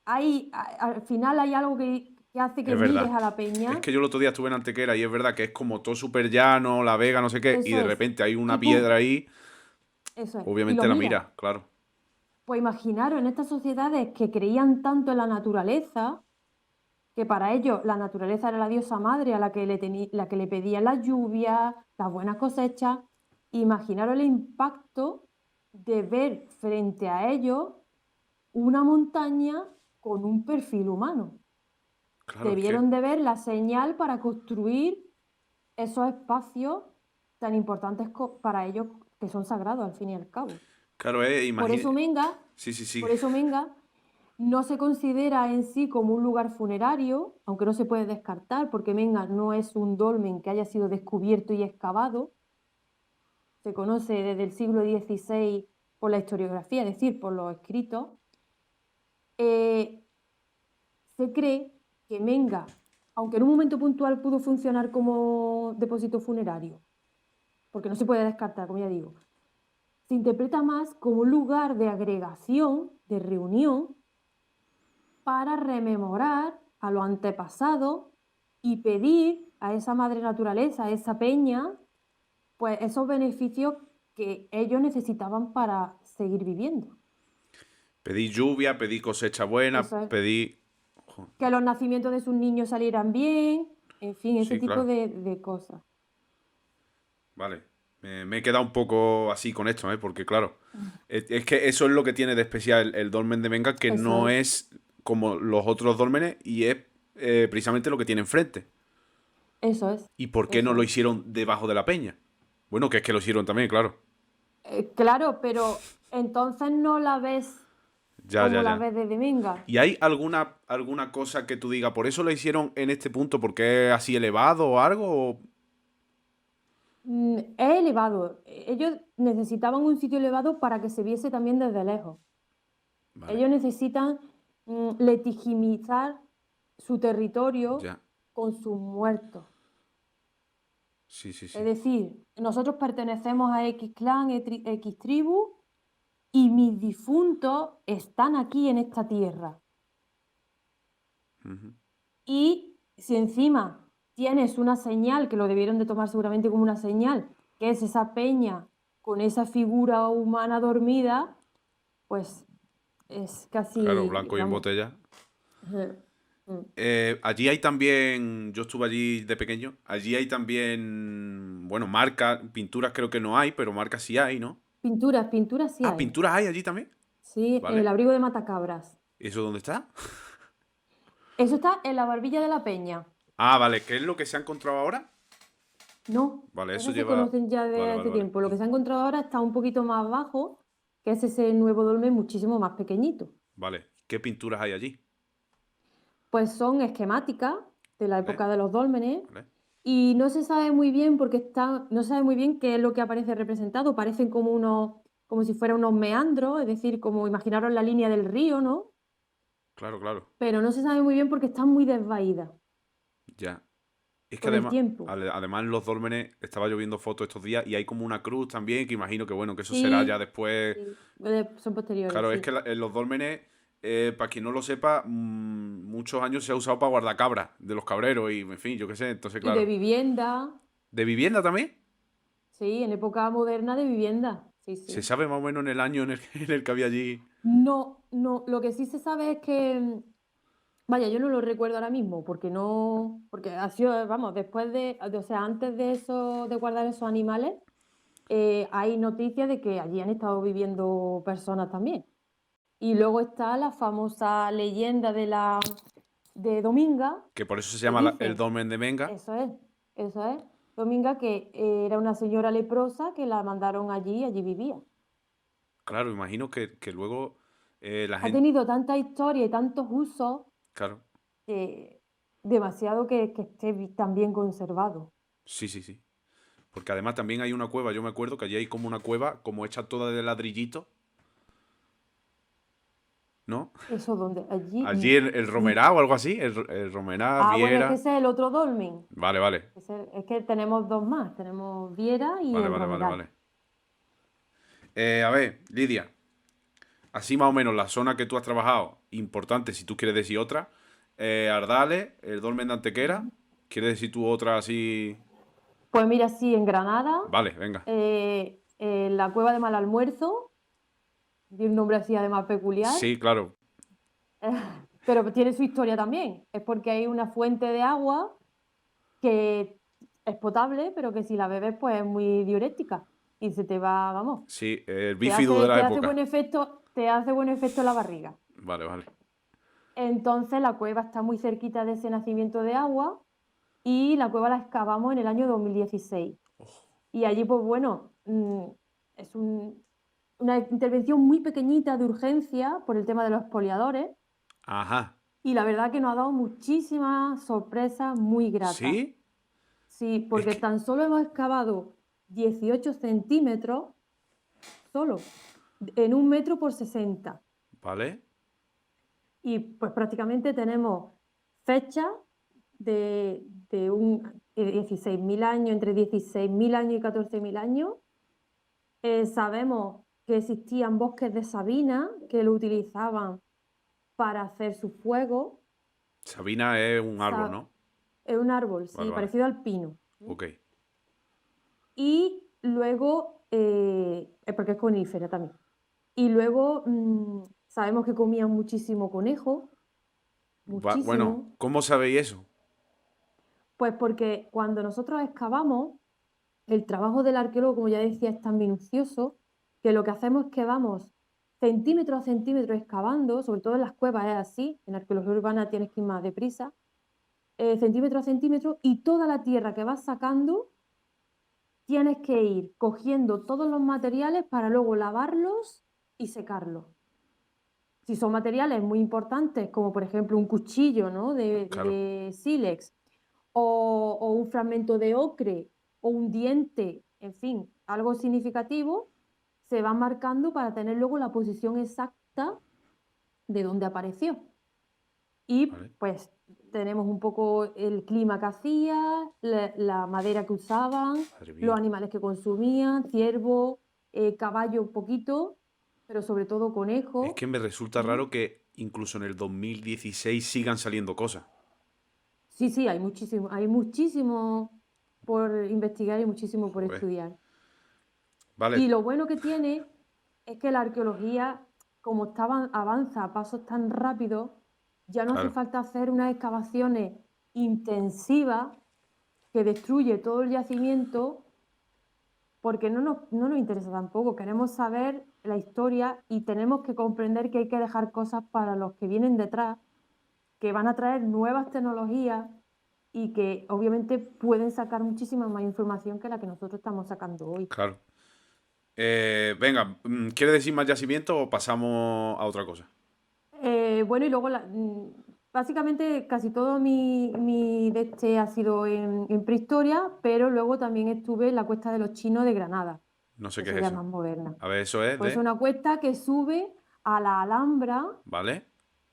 al final hay algo que hace que Es mires verdad. a la Es peña, que yo el otro día estuve en Antequera y es verdad que es como todo súper llano, la vega, no sé qué, y eso de es. repente hay una Y piedra tú, ahí, eso es, y lo obviamente la miras. mira, claro. Pues imaginaros en estas sociedades que creían tanto en la naturaleza, que para ellos la naturaleza era la diosa madre a la que le pedían las lluvias, las buenas cosechas. Imaginaros el impacto de ver frente a ellos una montaña con un perfil humano. Claro, es que, Debieron de ver la señal para construir esos espacios tan importantes para ellos, que son sagrados al fin y al cabo. claro, Por imagina. eso Menga, Sí, sí, sí. por eso Menga no se considera en sí como un lugar funerario, aunque no se puede descartar, porque Menga no es un dolmen que haya sido descubierto y excavado. Se conoce desde el siglo XVI por la historiografía, es decir, por los escritos. Eh, Se cree que Menga, aunque en un momento puntual pudo funcionar como depósito funerario, porque no se puede descartar, como ya digo, se interpreta más como un lugar de agregación, de reunión, para rememorar a los antepasados y pedir a esa madre naturaleza, a esa peña, pues esos beneficios que ellos necesitaban para seguir viviendo. Pedí lluvia, pedí cosecha buena, Eso es, pedí. que los nacimientos de sus niños salieran bien, en fin, ese Sí, tipo claro. de cosas. Vale. Me he quedado un poco así con esto, ¿eh? Porque claro, es que eso es lo que tiene de especial el dolmen de Venga, que Eso no es, es como los otros dólmenes y es precisamente lo que tiene enfrente. eso es, ¿Y por qué no eso lo es. hicieron debajo de la peña? Bueno, que es que lo hicieron también, claro. Claro, pero entonces no la ves Ya, ya, como la ya. ves desde Menga. ¿Y hay alguna cosa que tú digas, por eso lo hicieron en este punto, porque es así elevado o algo? Es elevado. Ellos necesitaban un sitio elevado para que se viese también desde lejos. Vale, Ellos necesitan legitimizar su territorio ya. con sus muertos. Sí, sí, Es sí. decir, nosotros pertenecemos a X clan, X tribu, y mis difuntos están aquí en esta tierra. Ujú. Y si encima tienes una señal, que lo debieron de tomar seguramente como una señal, que es esa peña con esa figura humana dormida, pues es Claro, casi, blanco y en vamos. botella. Mm. Allí hay también, yo estuve allí de pequeño, allí hay también, bueno, marcas, pinturas creo que no hay, pero marcas sí hay, ¿no? Pinturas, pinturas sí Ah, hay. pinturas hay allí también, Sí, el ¿vale? abrigo de Matacabras. ¿Eso dónde está? Eso está en la barbilla de la peña. Ah, vale, ¿qué es lo que se ha encontrado ahora? No, Vale, eso esas se lleva. conocen ya Vale, de vale, hace vale. tiempo. Lo que se ha encontrado ahora está un poquito más abajo, que es ese nuevo dolmen muchísimo más pequeñito. Vale, ¿qué pinturas hay allí? Pues son esquemáticas de la ¿Vale? época de los dólmenes ¿Vale? y no se sabe muy bien porque no se sabe muy bien qué es lo que aparece representado. Parecen como como si fueran unos meandros, es decir, como imaginaros la línea del río, ¿no? Claro, claro. Pero no se sabe muy bien porque están muy desvaídas Ya. Es que con el además, tiempo. además en los dólmenes estaba lloviendo fotos estos días y hay como una cruz también que imagino que bueno, que eso será ya Sí, después. sí, son posteriores, Claro, es sí. que en los dólmenes, para quien no lo sepa, muchos años se ha usado para guardar cabras de los cabreros y en fin, yo qué sé. Entonces, Y de claro. vivienda, ¿De vivienda también? sí, en época moderna de vivienda, sí, ¿Se sí. sabe más o menos en el año en el que había allí? No, no, lo que sí se sabe es que, vaya, yo no lo recuerdo ahora mismo, porque no, porque ha sido, vamos, después o sea, antes de eso, de guardar esos animales, hay noticias de que allí han estado viviendo personas también. Y luego está la famosa leyenda de Dominga, Que por eso se que llama el dicen, dolmen de Venga. eso es, eso es, Dominga que era una señora leprosa que la mandaron allí vivía. Claro, imagino que luego la Ha gente. tenido tanta historia y tantos usos Claro, demasiado que esté tan bien conservado. sí, sí, sí. Porque además también hay una cueva, yo me acuerdo que allí hay como una cueva, como hecha toda de ladrillito, ¿no? Eso donde, allí. Allí el Romerá o algo así, el Romerá, Bueno, es que Viera. ese es el otro dolmen. Vale, vale. Es que tenemos dos más, tenemos Viera y Vale, el vale, vale, Romeral. vale. A ver, Lidia, así más o menos la zona que tú has trabajado, importante si tú quieres decir otra. Ardales, el Dolmen de Antequera. ¿Quieres decir tú otra así? Pues mira, sí, en Granada, Vale, venga. en la cueva de Malalmuerzo, tiene un nombre así además peculiar, Sí, claro. pero tiene su historia también. Es porque hay una fuente de agua que es potable, pero que si la bebes, pues es muy diurética y se te va, vamos, Sí, el bífido de la época. te hace buen efecto en la barriga. Vale, vale. Entonces la cueva está muy cerquita de ese nacimiento de agua y la cueva la excavamos en el año 2016. Y allí, pues bueno, es una intervención muy pequeñita de urgencia por el tema de los expoliadores Ajá. y la verdad que nos ha dado muchísimas sorpresas muy gratas. ¿Sí? Sí, Es porque que... tan solo hemos excavado 18 centímetros, solo, en 1 metro por 60. Vale. Y pues prácticamente tenemos fechas de 16.000 años, entre 16.000 años y 14.000 años. Sabemos que existían bosques de sabina que lo utilizaban para hacer su fuego. Sabina es un árbol, Sa- ¿no? es un árbol, Vale, sí, vale. parecido al pino. Ok. Y luego, porque es conífera también. Y luego sabemos que comían muchísimo conejo, Bueno, muchísimo. ¿cómo sabéis eso? Pues porque cuando nosotros excavamos, el trabajo del arqueólogo, como ya decía, es tan minucioso que lo que hacemos es que vamos centímetro a centímetro excavando, sobre todo en las cuevas es así, en arqueología urbana tienes que ir más deprisa, centímetro a centímetro, y toda la tierra que vas sacando tienes que ir cogiendo todos los materiales para luego lavarlos y secarlos. Si son materiales muy importantes, como por ejemplo un cuchillo, ¿no?, Claro. de sílex, o un fragmento de ocre, o un diente, en fin, algo significativo, se va marcando para tener luego la posición exacta de donde apareció. Y Vale. pues tenemos un poco el clima que hacía, la madera que usaban, Madre los mía. animales que consumían, ciervo, caballo un poquito, pero sobre todo Es conejo. que me resulta ¿Mm? raro que incluso en el 2016 sigan saliendo cosas. Sí, sí, hay muchísimo por investigar y muchísimo por Joder. estudiar. Vale, Y lo bueno que tiene es que la arqueología, como avanza a pasos tan rápidos, ya no hace claro. falta hacer unas excavaciones intensivas que destruye todo el yacimiento, porque no nos interesa tampoco. Queremos saber la historia y tenemos que comprender que hay que dejar cosas para los que vienen detrás, que van a traer nuevas tecnologías y que obviamente pueden sacar muchísima más información que la que nosotros estamos sacando hoy. Claro. Venga, ¿quieres decir más yacimiento o pasamos a otra cosa? Bueno, y luego básicamente casi todo mi de este ha sido en prehistoria, pero luego también estuve en la Cuesta de los Chinos de Granada, No sé que qué es sería eso. más moderna. A ver, eso es Pues es de... una cuesta que sube a la Alhambra, ¿Vale?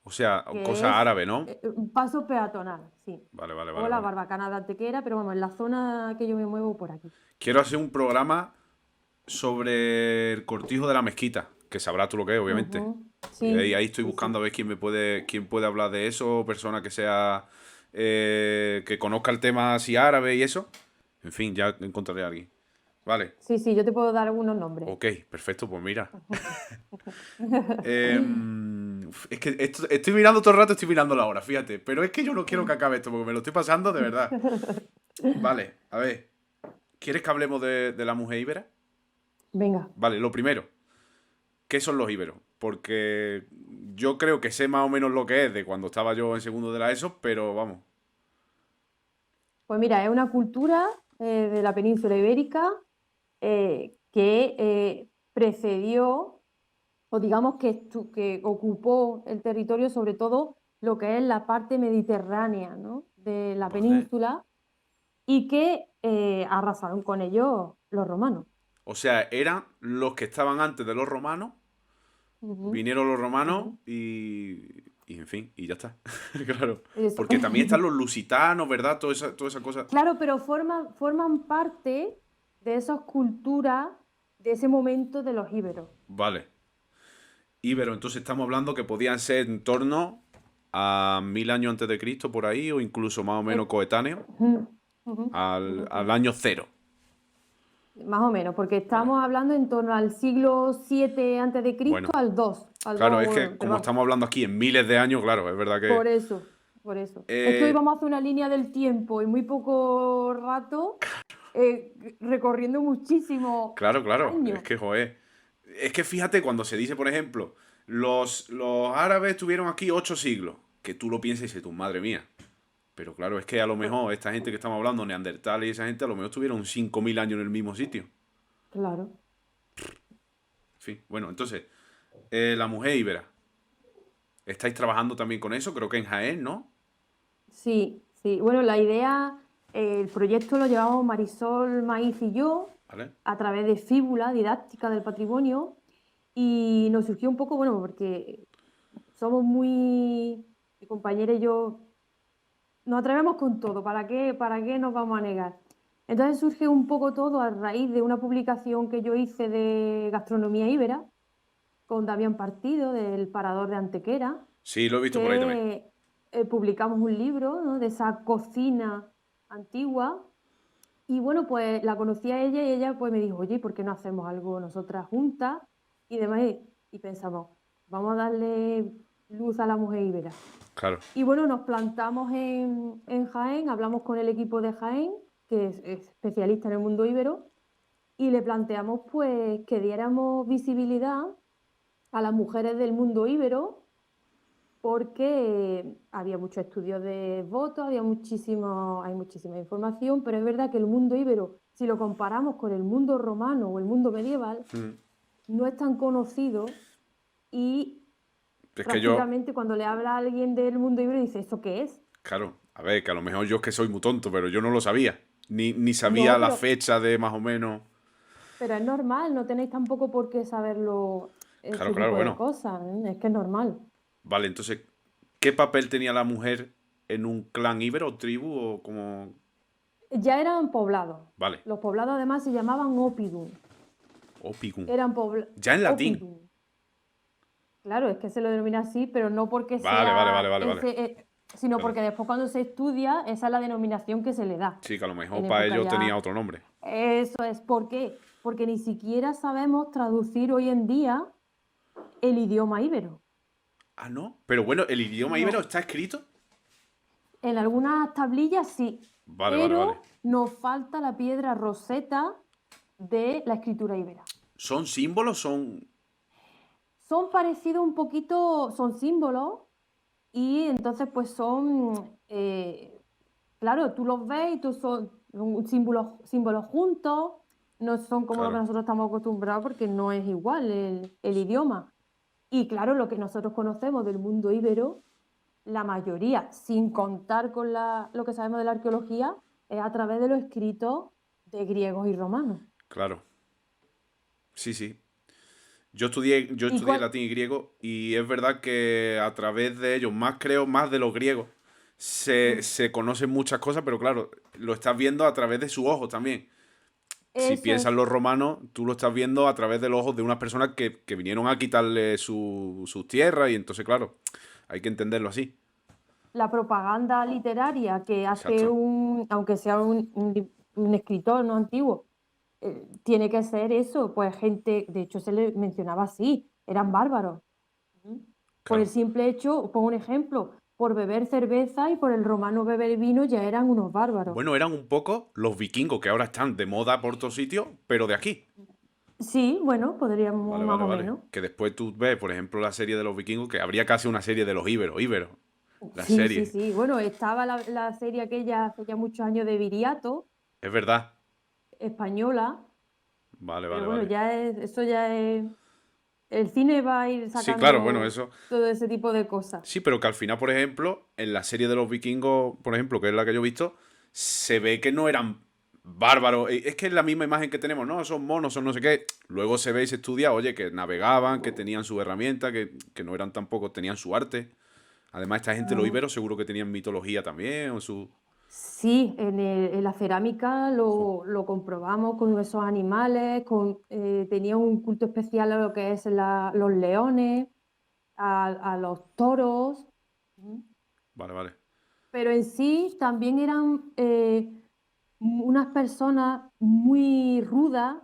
O sea, que cosa es árabe, ¿no? un paso peatonal, sí. Vale, vale, O vale, la vale. Barbacana de Antequera, pero vamos, en la zona que yo me muevo por aquí. Quiero hacer un programa sobre el cortijo de la mezquita, que sabrás tú lo que es, obviamente. Ujú. Y ahí, Sí, ahí estoy sí, buscando sí. a ver quién puede hablar de eso, persona que sea, que conozca el tema así árabe y eso. En fin, ya encontraré a alguien. Vale. Sí, sí, yo te puedo dar algunos nombres. Ok, perfecto, pues mira. Es que estoy mirando todo el rato, estoy mirando la hora, fíjate. Pero es que yo no quiero que acabe esto, porque me lo estoy pasando de verdad. Vale, a ver. ¿Quieres que hablemos de la mujer íbera? Venga. Vale, lo primero. ¿Qué son los íberos? Porque yo creo que sé más o menos lo que es de cuando estaba yo en segundo de la ESO, pero vamos. Pues mira, es una cultura de la península ibérica que precedió, o digamos que ocupó el territorio, sobre todo lo que es la parte mediterránea, ¿no?, de la Vale. península, y que arrasaron con ellos los romanos. O sea, eran los que estaban antes de los romanos, Ujú, vinieron los romanos ujú. y en fin, y ya está. Claro. Eso. Porque también están los lusitanos, ¿verdad? Toda esa cosa. Claro, pero forman parte de esas culturas de ese momento de los íberos. Vale. Íbero, entonces estamos hablando que podían ser en torno a 1000 años antes de Cristo, por ahí, o incluso más o menos Eh, coetáneos ujú, ujú, al ujú. año cero. más o menos, porque estamos hablando en torno al siglo 7 antes de Cristo Bueno, al 2, claro, es que pero como vamos, estamos hablando aquí en miles de años, claro, es verdad que... por eso, por eso. Es que hoy eh, vamos a hacer una línea del tiempo en muy poco rato, recorriendo muchísimos claro, claro, es años. que, joder. Es que fíjate, cuando se dice, por ejemplo, los árabes estuvieron aquí 8 siglos, que tú lo piensas y dices, tu madre mía. Pero claro, es que a lo Pues, mejor esta gente que estamos hablando, neandertales y esa gente, a lo mejor estuvieron 5.000 años en el mismo sitio. claro. En fin, bueno, entonces, la mujer íbera. ¿Estáis trabajando también con eso? Creo que en Jaén, ¿no? Sí, sí. Bueno, la idea, el proyecto lo llevamos Marisol Maíz y yo ¿Vale? a través de Fíbula, Didáctica del Patrimonio, y nos surgió un poco, bueno, porque somos muy, mi compañera y yo, nos atrevemos con todo, para qué nos vamos a negar? Entonces surge un poco todo a raíz de una publicación que yo hice de gastronomía íbera con Damián Partido del Parador de Antequera, Sí, lo he visto por ahí también. que publicamos un libro, ¿no?, de esa cocina antigua. Y bueno, pues la conocí a ella y ella pues me dijo, oye, ¿por qué no hacemos algo nosotras juntas? Y demás, y pensamos, vamos a darle luz a la mujer íbera. Claro. Y bueno, nos plantamos en Jaén, hablamos con el equipo de Jaén, que es especialista en el mundo íbero, y le planteamos pues que diéramos visibilidad a las mujeres del mundo íbero, porque había muchos estudios de votos, hay muchísima información, pero es verdad que el mundo íbero, si lo comparamos con el mundo romano o el mundo medieval, Mm. no es tan conocido y Es que yo, prácticamente cuando le habla a alguien del mundo íbero dice, ¿esto qué es? claro, a ver, que a lo mejor yo es que soy muy tonto, pero yo no lo sabía. Ni sabía No, la fecha de más o menos. pero es normal, no tenéis tampoco por qué saberlo, Claro, este claro, tipo de bueno. cosas, ¿eh? Es que es normal. Vale, entonces, ¿qué papel tenía la mujer en un clan íbero o tribu o como... Ya eran poblados. Vale, Los poblados además se llamaban Opidum. opicum. Eran Ya en latín. Opidum. Claro, es que se lo denomina así, pero no porque Vale, vale, vale, sea vale, vale. ese, sino Vale. porque después cuando se estudia, esa es la denominación que se le da. Sí, que a lo mejor En para época ellos tenía ya. otro nombre. Eso es. ¿Por qué? Porque ni siquiera sabemos traducir hoy en día el idioma íbero. Ah, ¿no? Pero bueno, ¿el idioma íbero No. está escrito? En algunas tablillas sí, Vale, vale, vale. pero nos falta la piedra roseta de la escritura íbera. ¿Son símbolos? Son... Son parecidos un poquito, son símbolos y entonces pues son, claro, tú los ves y tú son símbolos juntos, no son como lo que Claro, nosotros estamos acostumbrados porque no es igual el idioma. Y claro, lo que nosotros conocemos del mundo íbero, la mayoría, sin contar con lo que sabemos de la arqueología, es a través de los escritos de griegos y romanos. claro. Sí, sí. Yo ¿Y estudié cuál? latín y griego y es verdad que a través de ellos, más creo, más de los griegos, se conocen muchas cosas, pero claro, lo estás viendo a través de sus ojos también. Si Eso piensas es. los romanos, tú lo estás viendo a través de los ojos de unas personas que vinieron a quitarle sus tierras y entonces, claro, hay que entenderlo así. La propaganda literaria que hace Exacto. aunque sea un escritor no antiguo, tiene que ser eso, pues gente, de hecho se le mencionaba así, eran bárbaros. ¿Mm? Por el Claro. simple hecho, pongo un ejemplo, por beber cerveza y por el romano beber vino ya eran unos bárbaros. Bueno, eran un poco los vikingos que ahora están de moda por todos sitios, pero de aquí. Sí, bueno, podríamos Vale, más vale, o vale. menos. Que después tú ves, por ejemplo, la serie de los vikingos, que habría casi una serie de los íberos, íberos. La Sí, sí, serie. sí. Bueno, estaba la serie aquella hace ya muchos años de Viriato, Es verdad. española, Vale, pero vale, bueno, vale. eso ya es. El cine va a ir Sí, claro, bueno, sacando eso. todo ese tipo de cosas. Sí, pero que al final, por ejemplo, en la serie de los vikingos, por ejemplo, que es la que yo he visto, se ve que no eran bárbaros. Es que es la misma imagen que tenemos, ¿no? Son monos, son no sé qué. Luego se ve y se estudia, oye, que navegaban, que tenían su herramienta, que no eran tampoco, tenían su arte. Además, esta gente, los Mm. iberos, seguro que tenían mitología también, o su... Sí, en la cerámica Jo, lo comprobamos con esos animales, tenía un culto especial a lo que es los leones, a los toros. ¿Mm? vale, vale. Pero en sí también eran, unas personas muy rudas,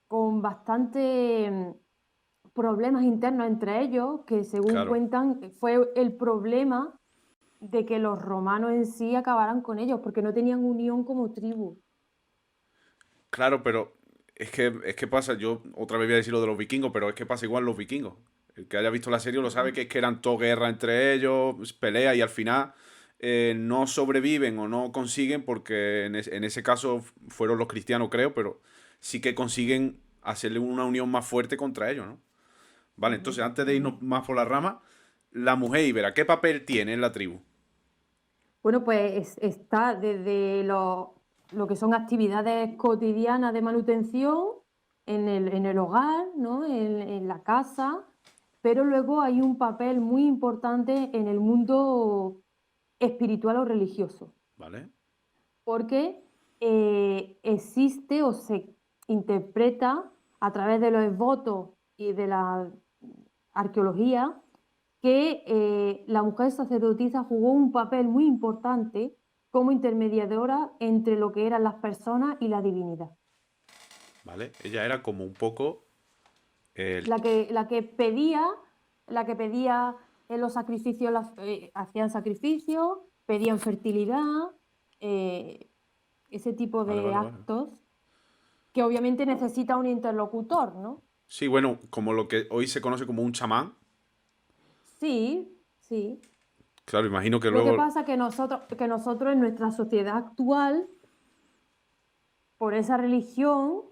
con bastante problemas internos entre ellos, que según Claro. cuentan fue el problema de que los romanos en sí acabaran con ellos, porque no tenían unión como tribu. Claro, pero es que pasa, yo otra vez voy a decir lo de los vikingos, pero es que pasa igual los vikingos. El que haya visto la serie lo sabe que es que eran todo guerra entre ellos, pelea y al final no sobreviven o no consiguen porque en ese caso fueron los cristianos, creo, pero sí que consiguen hacerle una unión más fuerte contra ellos, ¿no? Vale, Ujú. entonces antes de irnos más por la rama, la mujer íbera, ¿qué papel tiene en la tribu? Bueno, pues está desde lo que son actividades cotidianas de manutención en el hogar, ¿no? En la casa, pero luego hay un papel muy importante en el mundo espiritual o religioso, ¿Vale? porque existe o se interpreta a través de los votos y de la arqueología que la mujer sacerdotisa jugó un papel muy importante como intermediadora entre lo que eran las personas y la divinidad. ¿Vale? Ella era como un poco el... La que pedía, la que pedía en los sacrificios, hacían sacrificios, pedían fertilidad, eh, ese tipo Vale, de vale, vale. actos que obviamente necesita un interlocutor, ¿no? Sí, bueno, como lo que hoy se conoce como un chamán. Sí, sí. Claro, imagino que Lo que luego... pasa es que nosotros en nuestra sociedad actual por esa religión,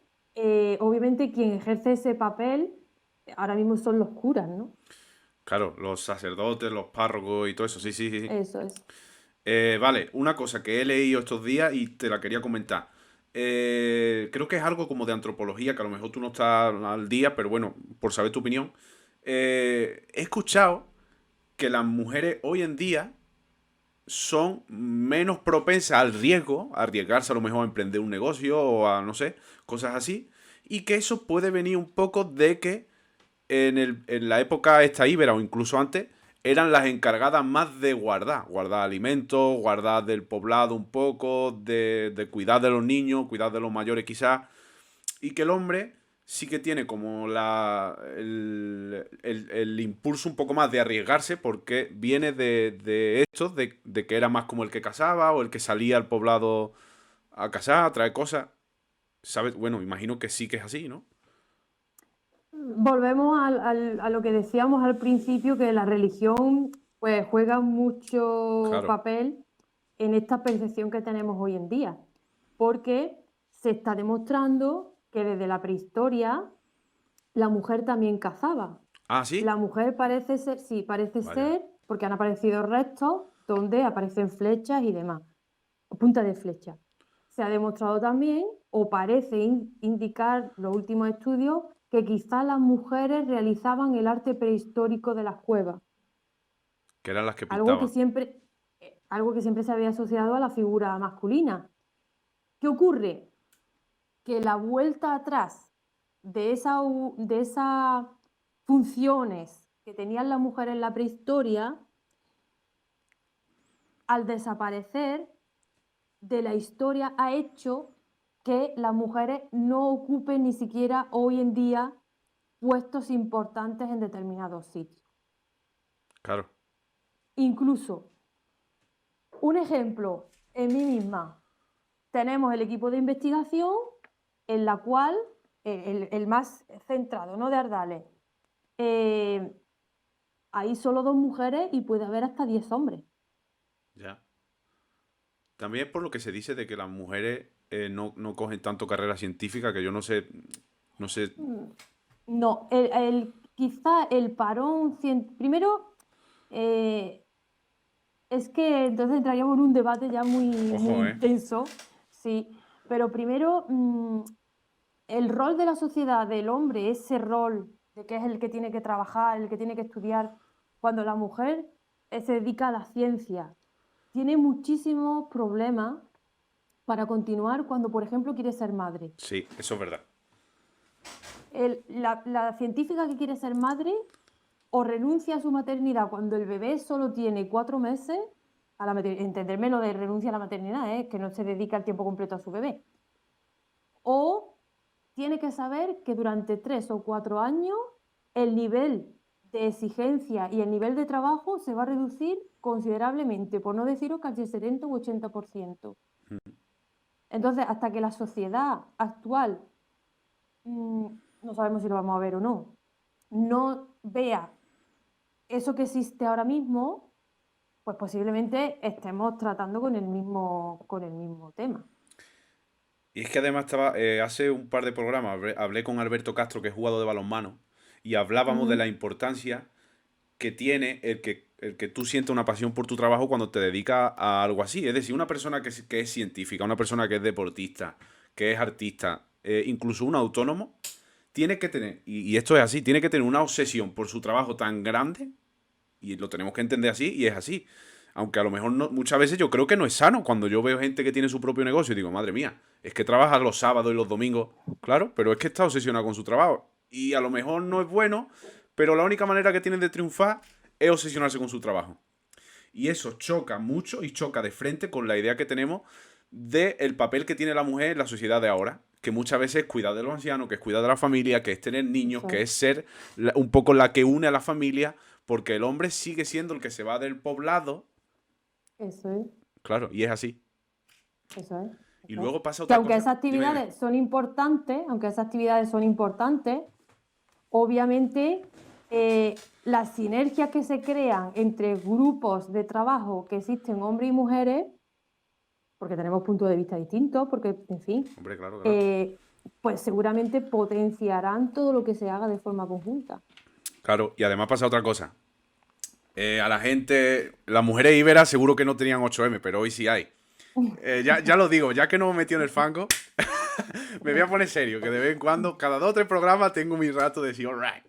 obviamente quien ejerce ese papel ahora mismo son los curas, ¿no? Claro, los sacerdotes, los párrocos y todo eso, sí, sí, sí, sí. Eso es. Vale, una cosa que he leído estos días y te la quería comentar. Creo que es algo como de antropología, que a lo mejor tú no estás al día, pero bueno, por saber tu opinión. He escuchado que las mujeres hoy en día son menos propensas al riesgo, a arriesgarse a lo mejor a emprender un negocio o a, no sé, cosas así, y que eso puede venir un poco de que en la época esta íbera o incluso antes, eran las encargadas más de guardar alimentos, guardar del poblado un poco, de cuidar de los niños, cuidar de los mayores quizás, y que el hombre sí que tiene como el impulso un poco más de arriesgarse porque viene de esto, de que era más como el que cazaba o el que salía al poblado a cazar, a traer cosas. ¿Sabes? Bueno, imagino que sí que es así, ¿no? Volvemos a lo que decíamos al principio, que la religión pues juega mucho Claro. papel en esta percepción que tenemos hoy en día, porque se está demostrando que desde la prehistoria la mujer también cazaba. Ah, sí. La mujer parece ser, sí, parece Vaya. ser, porque han aparecido restos donde aparecen flechas y demás, o punta de flecha. Se ha demostrado también, o parece indicar los últimos estudios, que quizá las mujeres realizaban el arte prehistórico de las cuevas, Que eran las que algo que pintaban. siempre, algo que siempre se había asociado a la figura masculina. ¿Qué ocurre? Que la vuelta atrás de esas funciones que tenían las mujeres en la prehistoria, al desaparecer de la historia, ha hecho que las mujeres no ocupen ni siquiera hoy en día puestos importantes en determinados sitios. Claro. Incluso, un ejemplo, en mí misma, tenemos el equipo de investigación en la cual, el más centrado, ¿no? De Ardales, eh, hay solo 2 mujeres y puede haber hasta 10 hombres. Ya. También es por lo que se dice de que las mujeres no cogen tanto carrera científica, que yo no sé, no sé, No, quizá el parón, primero, eh, es que entonces entraríamos en un debate ya muy, muy ojo, intenso, sí, pero primero, el rol de la sociedad del hombre, ese rol de que es el que tiene que trabajar, el que tiene que estudiar, cuando la mujer se dedica a la ciencia, tiene muchísimos problemas para continuar cuando, por ejemplo, quiere ser madre. sí, eso es verdad. La científica que quiere ser madre o renuncia a su maternidad cuando el bebé solo tiene 4 meses, entenderme lo de renuncia a la maternidad, que no se dedica el tiempo completo a su bebé. O tiene que saber que durante 3 o 4 años el nivel de exigencia y el nivel de trabajo se va a reducir considerablemente, por no deciros casi el 70 u 80%. Entonces, hasta que la sociedad actual, no sabemos si lo vamos a ver o no vea eso que existe ahora mismo, pues posiblemente estemos tratando con el mismo tema. Y es que además hace un par de programas, hablé con Alberto Castro, que es jugador de balonmano, y hablábamos de la importancia que tiene el que tú sientas una pasión por tu trabajo cuando te dedicas a algo así. Es decir, una persona que es científica, una persona que es deportista, que es artista, incluso un autónomo, tiene que tener, y esto es así, tiene que tener una obsesión por su trabajo tan grande, y lo tenemos que entender así, y es así. Aunque a lo mejor muchas veces yo creo que no es sano. Cuando yo veo gente que tiene su propio negocio y digo, madre mía, es que trabaja los sábados y los domingos. Claro, pero es que está obsesionado con su trabajo. Y a lo mejor no es bueno, pero la única manera que tienen de triunfar es obsesionarse con su trabajo. Y eso choca mucho y choca de frente con la idea que tenemos del papel que tiene la mujer en la sociedad de ahora. Que muchas veces es cuidar de los ancianos, que es cuidar de la familia, que es tener niños, que es ser un poco la que une a la familia, porque el hombre sigue siendo el que se va del poblado. Eso es. Claro, y es así. Eso es. Y luego pasa Que otra aunque cosa. esas actividades son importantes, obviamente las sinergias que se crean entre grupos de trabajo que existen hombres y mujeres, porque tenemos puntos de vista distintos, porque, en fin, Hombre, claro. pues seguramente potenciarán todo lo que se haga de forma conjunta. Claro, y además pasa otra cosa. A la gente, las mujeres íberas seguro que no tenían 8M, pero hoy sí hay. Ya lo digo, ya que no me metí en el fango, me voy a poner serio, que de vez en cuando, cada 2 o 3 programas, tengo mi rato de decir, alright.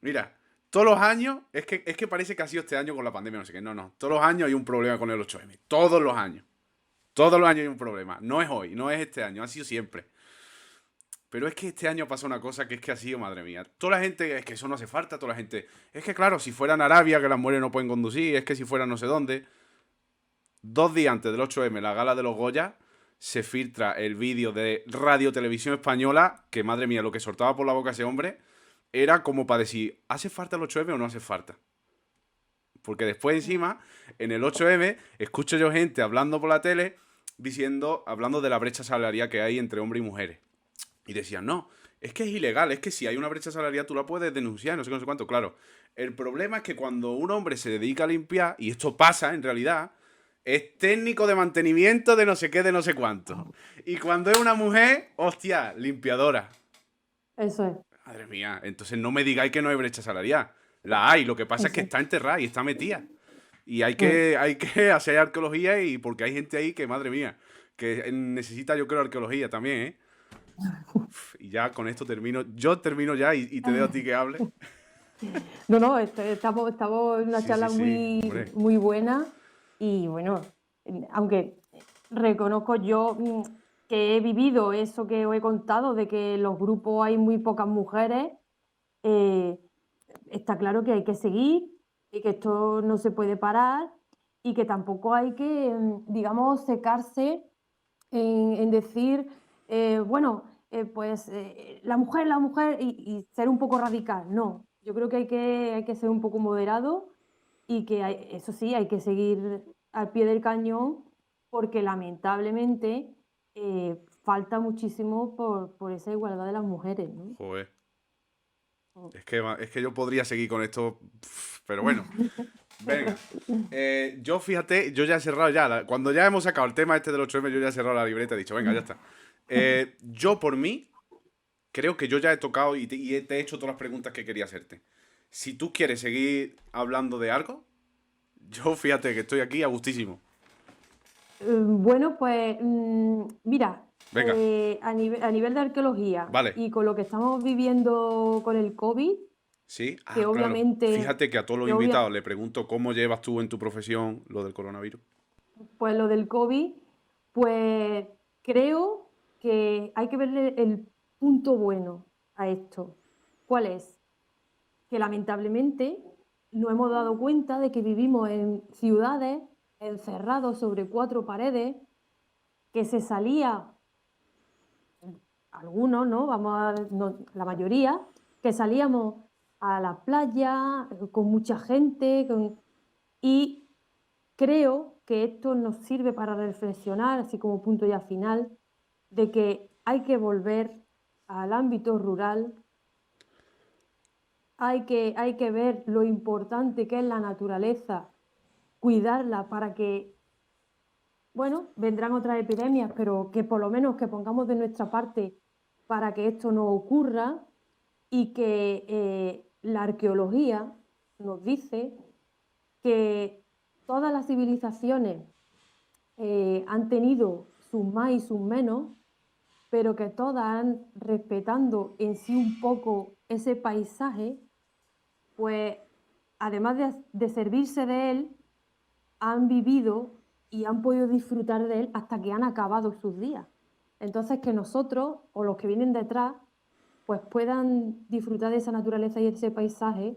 Mira, todos los años, es que parece que ha sido este año con la pandemia, no sé qué. No, todos los años hay un problema con el 8M. Todos los años. Todos los años hay un problema. No es hoy, no es este año, ha sido siempre. Pero es que este año pasa una cosa que es que ha sido, madre mía. Toda la gente, es que eso no hace falta, toda la gente. Es que claro, si fuera en Arabia, que las mujeres no pueden conducir, es que si fuera no sé dónde. 2 días antes del 8M, la gala de los Goya, se filtra el vídeo de Radio Televisión Española, que madre mía, lo que soltaba por la boca ese hombre, era como para decir, ¿hace falta el 8M o no hace falta? Porque después encima, en el 8M, escucho yo gente hablando por la tele, hablando de la brecha salarial que hay entre hombres y mujeres. Y decían, no, es que es ilegal, es que si hay una brecha salarial tú la puedes denunciar, no sé cuánto. Claro, el problema es que cuando un hombre se dedica a limpiar, y esto pasa en realidad, es técnico de mantenimiento de no sé qué, de no sé cuánto. Y cuando es una mujer, hostia, limpiadora. Eso es. Madre mía, entonces no me digáis que no hay brecha salarial. La hay, lo que pasa es que está enterrada y está metida. Y hay que hacer arqueología y porque hay gente ahí que, madre mía, que necesita yo creo arqueología también, ¿eh? Y ya con esto termino. Yo termino ya y te dejo a ti que hable. No, estamos en una charla sí, muy buena y bueno, aunque reconozco yo que he vivido eso que os he contado, de que en los grupos hay muy pocas mujeres, está claro que hay que seguir y que esto no se puede parar y que tampoco hay que, digamos, secarse en decir, bueno, pues la mujer y ser un poco radical. No, yo creo que hay que ser un poco moderado y que eso sí, hay que seguir al pie del cañón porque lamentablemente falta muchísimo por esa igualdad de las mujeres, ¿no? Joder. Es que yo podría seguir con esto, pero bueno. Venga. Yo fíjate, yo ya he cerrado ya. Cuando ya hemos sacado el tema este del 8M, yo ya he cerrado la libreta y he dicho, venga, ya está. Yo por mí, creo que yo ya he tocado y te he hecho todas las preguntas que quería hacerte. Si tú quieres seguir hablando de algo, yo fíjate que estoy aquí a gustísimo. Bueno, pues mira, Venga, a nivel de arqueología vale. y con lo que estamos viviendo con el COVID, Sí, que claro. obviamente, Fíjate que a todos los invitados le pregunto cómo llevas tú en tu profesión lo del coronavirus. pues lo del COVID, pues creo que hay que verle el punto bueno a esto. ¿Cuál es? Que lamentablemente nos hemos dado cuenta de que vivimos en ciudades encerrados sobre 4 paredes, que se salía, algunos, ¿no? La mayoría, que salíamos a la playa con mucha gente, y creo que esto nos sirve para reflexionar, así como punto ya final, de que hay que volver al ámbito rural, hay que ver lo importante que es la naturaleza, cuidarla para que, bueno, vendrán otras epidemias, pero que por lo menos que pongamos de nuestra parte para que esto no ocurra, y que la arqueología nos dice que todas las civilizaciones han tenido sus más y sus menos, pero que todas han, respetando en sí un poco ese paisaje, pues además de servirse de él, han vivido y han podido disfrutar de él hasta que han acabado sus días. Entonces, que nosotros o los que vienen detrás pues puedan disfrutar de esa naturaleza y de ese paisaje,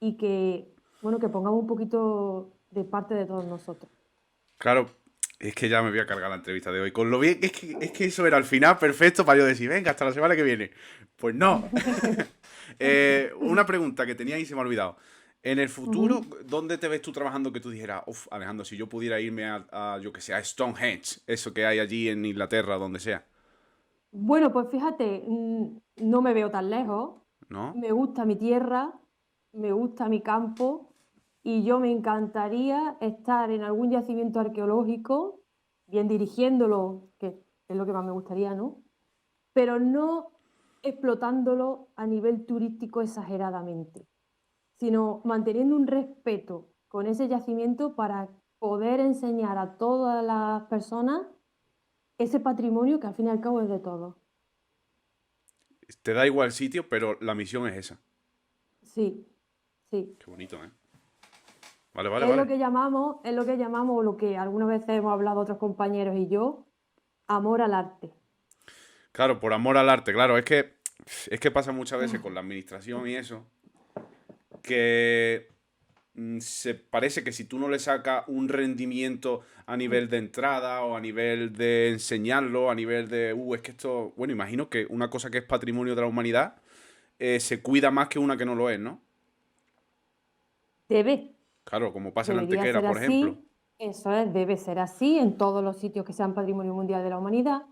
y que, bueno, que pongamos un poquito de parte de todos nosotros. Claro, es que ya me voy a cargar la entrevista de hoy. Con lo bien, es que eso era al final perfecto para yo decir, venga, hasta la semana que viene. Pues no. Una pregunta que tenía y se me ha olvidado. En el futuro, ¿dónde te ves tú trabajando que tú dijeras, uff, Alejandro, si yo pudiera irme yo que sé, a Stonehenge, eso que hay allí en Inglaterra, donde sea, Bueno, pues fíjate, no me veo tan lejos, ¿no? me gusta mi tierra, me gusta mi campo, y yo me encantaría estar en algún yacimiento arqueológico, bien dirigiéndolo, que es lo que más me gustaría, ¿no? Pero no explotándolo a nivel turístico exageradamente, sino manteniendo un respeto con ese yacimiento para poder enseñar a todas las personas ese patrimonio que al fin y al cabo es de todos. Te da igual el sitio, pero la misión es esa. Sí, sí. Qué bonito, ¿eh? Vale, vale, Es lo vale. que llamamos, es lo que llamamos, lo que algunas veces hemos hablado otros compañeros y yo, amor al arte. Claro, por amor al arte, claro, es que pasa muchas veces con la administración y eso, que se parece que si tú no le sacas un rendimiento a nivel de entrada o a nivel de enseñarlo, a nivel de, es que esto, bueno, imagino que una cosa que es patrimonio de la humanidad se cuida más que una que no lo es, ¿no? Debe, Claro, como pasa en debería Antequera, ser por ejemplo. así, eso es, debe ser así en todos los sitios que sean Patrimonio Mundial de la Humanidad,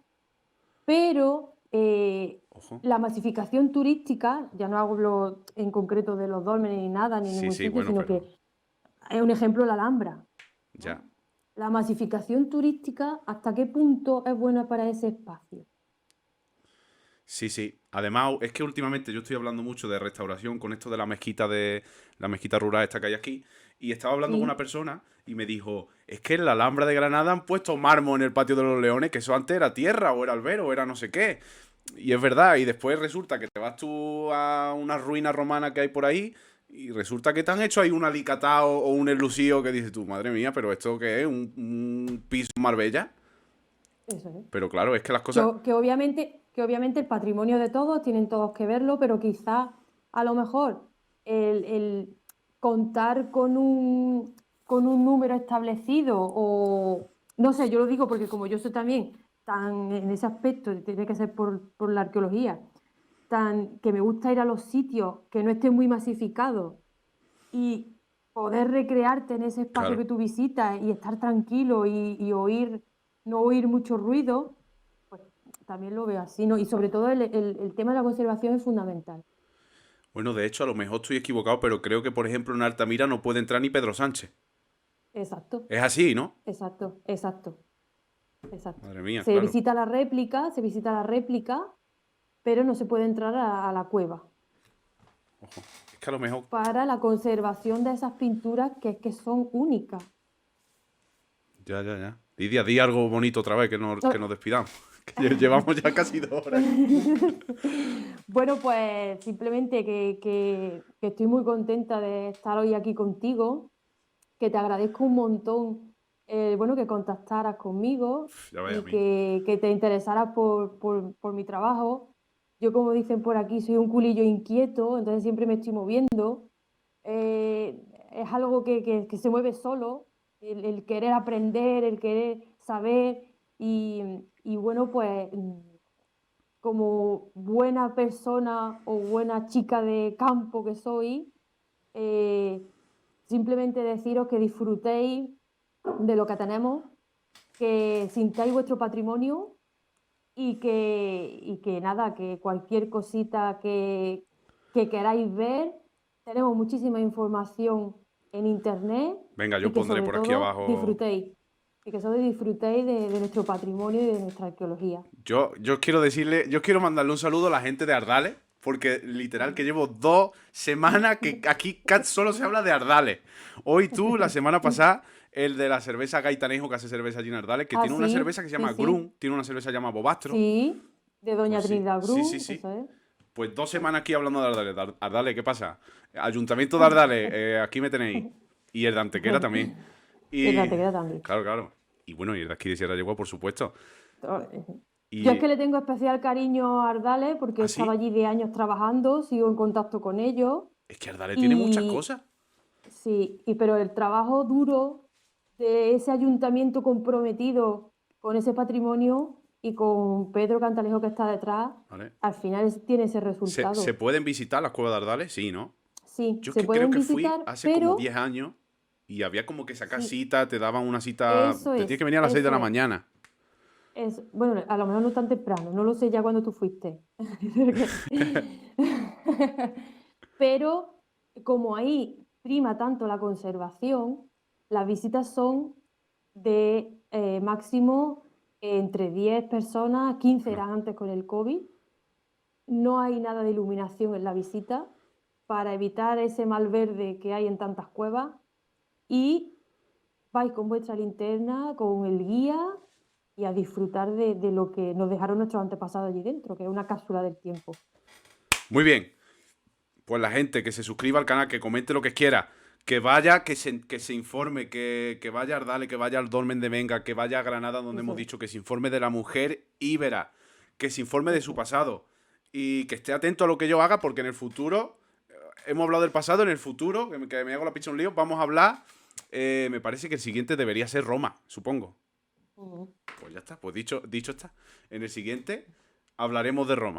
pero Ojo. la masificación turística, ya no hablo en concreto de los dólmenes ni nada, ni en Sí, ningún sí, sitio, bueno, sino que pero es un ejemplo la Alhambra, ya. ¿no? La masificación turística, ¿hasta qué punto es buena para ese espacio? Sí, sí. Además, es que últimamente yo estoy hablando mucho de restauración con esto de la mezquita rural esta que hay aquí. Y estaba hablando con una Sí, persona y me dijo, es que en la Alhambra de Granada han puesto mármol en el patio de los Leones, que eso antes era tierra, o era albero, o era no sé qué. Y es verdad, y después resulta que te vas tú a una ruina romana que hay por ahí, y resulta que te han hecho ahí un alicatao o un enlucido que dices tú, madre mía, pero esto qué es, un piso en Marbella. eso es. Pero claro, es que las Que, cosas. que obviamente el patrimonio de todos, tienen todos que verlo, pero quizá a lo mejor el contar con un número establecido, o no sé, yo lo digo porque como yo soy también tan en ese aspecto, tiene que ser por la arqueología, tan que me gusta ir a los sitios que no estén muy masificados, y poder recrearte en ese espacio Claro. que tú visitas y estar tranquilo y oír, no oír mucho ruido, pues también lo veo así, ¿no? Y sobre todo el tema de la conservación es fundamental. Bueno, de hecho, a lo mejor estoy equivocado, pero creo que, por ejemplo, en Altamira no puede entrar ni Pedro Sánchez. Exacto, Es así, ¿no? exacto, exacto, exacto. Madre mía, claro. Se visita la réplica, pero no se puede entrar a la cueva Ojo. Es que a lo mejor. para la conservación de esas pinturas que son únicas. Ya, ya, ya. Lidia, di algo bonito otra vez que nos No. despidamos. Que llevamos ya casi 2 horas aquí. Bueno, pues simplemente que estoy muy contenta de estar hoy aquí contigo, que te agradezco un montón, bueno, que contactaras conmigo Ya vaya a y mí. que te interesaras por mi trabajo. Yo, como dicen por aquí, soy un culillo inquieto, entonces siempre me estoy moviendo. es algo que se mueve solo, el querer aprender, el querer saber y bueno, pues como buena persona o buena chica de campo que soy, simplemente deciros que disfrutéis de lo que tenemos, que sintáis vuestro patrimonio y que nada, que cualquier cosita que queráis ver, tenemos muchísima información en internet Venga, yo y que pondré sobre por aquí todo abajo. disfrutéis. Y que sobre todo disfrutéis de nuestro patrimonio y de nuestra arqueología. Yo quiero decirle, yo quiero mandarle un saludo a la gente de Ardales, porque literal que llevo 2 semanas que aquí solo se habla de Ardales. Hoy tú, la semana pasada, el de la cerveza Gaitanejo que hace cerveza allí en Ardales, que Ah, tiene una sí, cerveza que se sí, llama sí, Grun, tiene una cerveza llamada Bobastro. sí, de Doña Pues sí, Trinidad sí, sí, Grum, sí. eso es. Pues 2 semanas aquí hablando de Ardales. Ardales, ¿qué pasa? Ayuntamiento de Ardales, aquí me tenéis. Y el de Antequera también. Y el de Y. Antequera también. Claro, claro. Y bueno, y el de aquí de Sierra Yegua, por supuesto. Yo es Y. que le tengo especial cariño a Ardales porque he estado Así, allí de años trabajando, sigo en contacto con ellos es que Ardales tiene muchas y cosas. sí, pero el trabajo duro de ese ayuntamiento comprometido con ese patrimonio y con Pedro Cantalejo que está detrás, ¿Vale? al final tiene ese ¿Se resultado. pueden visitar las cuevas de Ardales? Sí, ¿no? Sí, Yo es se que creo pueden que fui visitar, hace como pero 10 años y había como que sacar sí, cita, te daban una cita. eso Te tienes es, que venir a las 6 de eso la es. mañana. Bueno, a lo mejor no tan temprano, no lo sé ya cuando tú fuiste. Pero como ahí prima tanto la conservación, las visitas son de máximo entre 10 personas, 15 Bueno, eran antes con el COVID. No hay nada de iluminación en la visita para evitar ese mal verde que hay en tantas cuevas y vais con vuestra linterna, con el guía y a disfrutar de lo que nos dejaron nuestros antepasados allí dentro, que es una cápsula del tiempo. muy bien. Pues la gente que se suscriba al canal, que comente lo que quiera, que vaya, que se informe, que vaya a Ardales, que vaya al Dolmen de Venga, que vaya a Granada, donde Eso hemos es, dicho que se informe de la mujer íbera, que se informe de su eso es. pasado y que esté atento a lo que yo haga, porque en el futuro, hemos hablado del pasado, en el futuro, que me hago la picha un lío, vamos a hablar, me parece que el siguiente debería ser Roma, supongo. Ujú. Pues ya está, pues dicho está. En el siguiente hablaremos de Roma.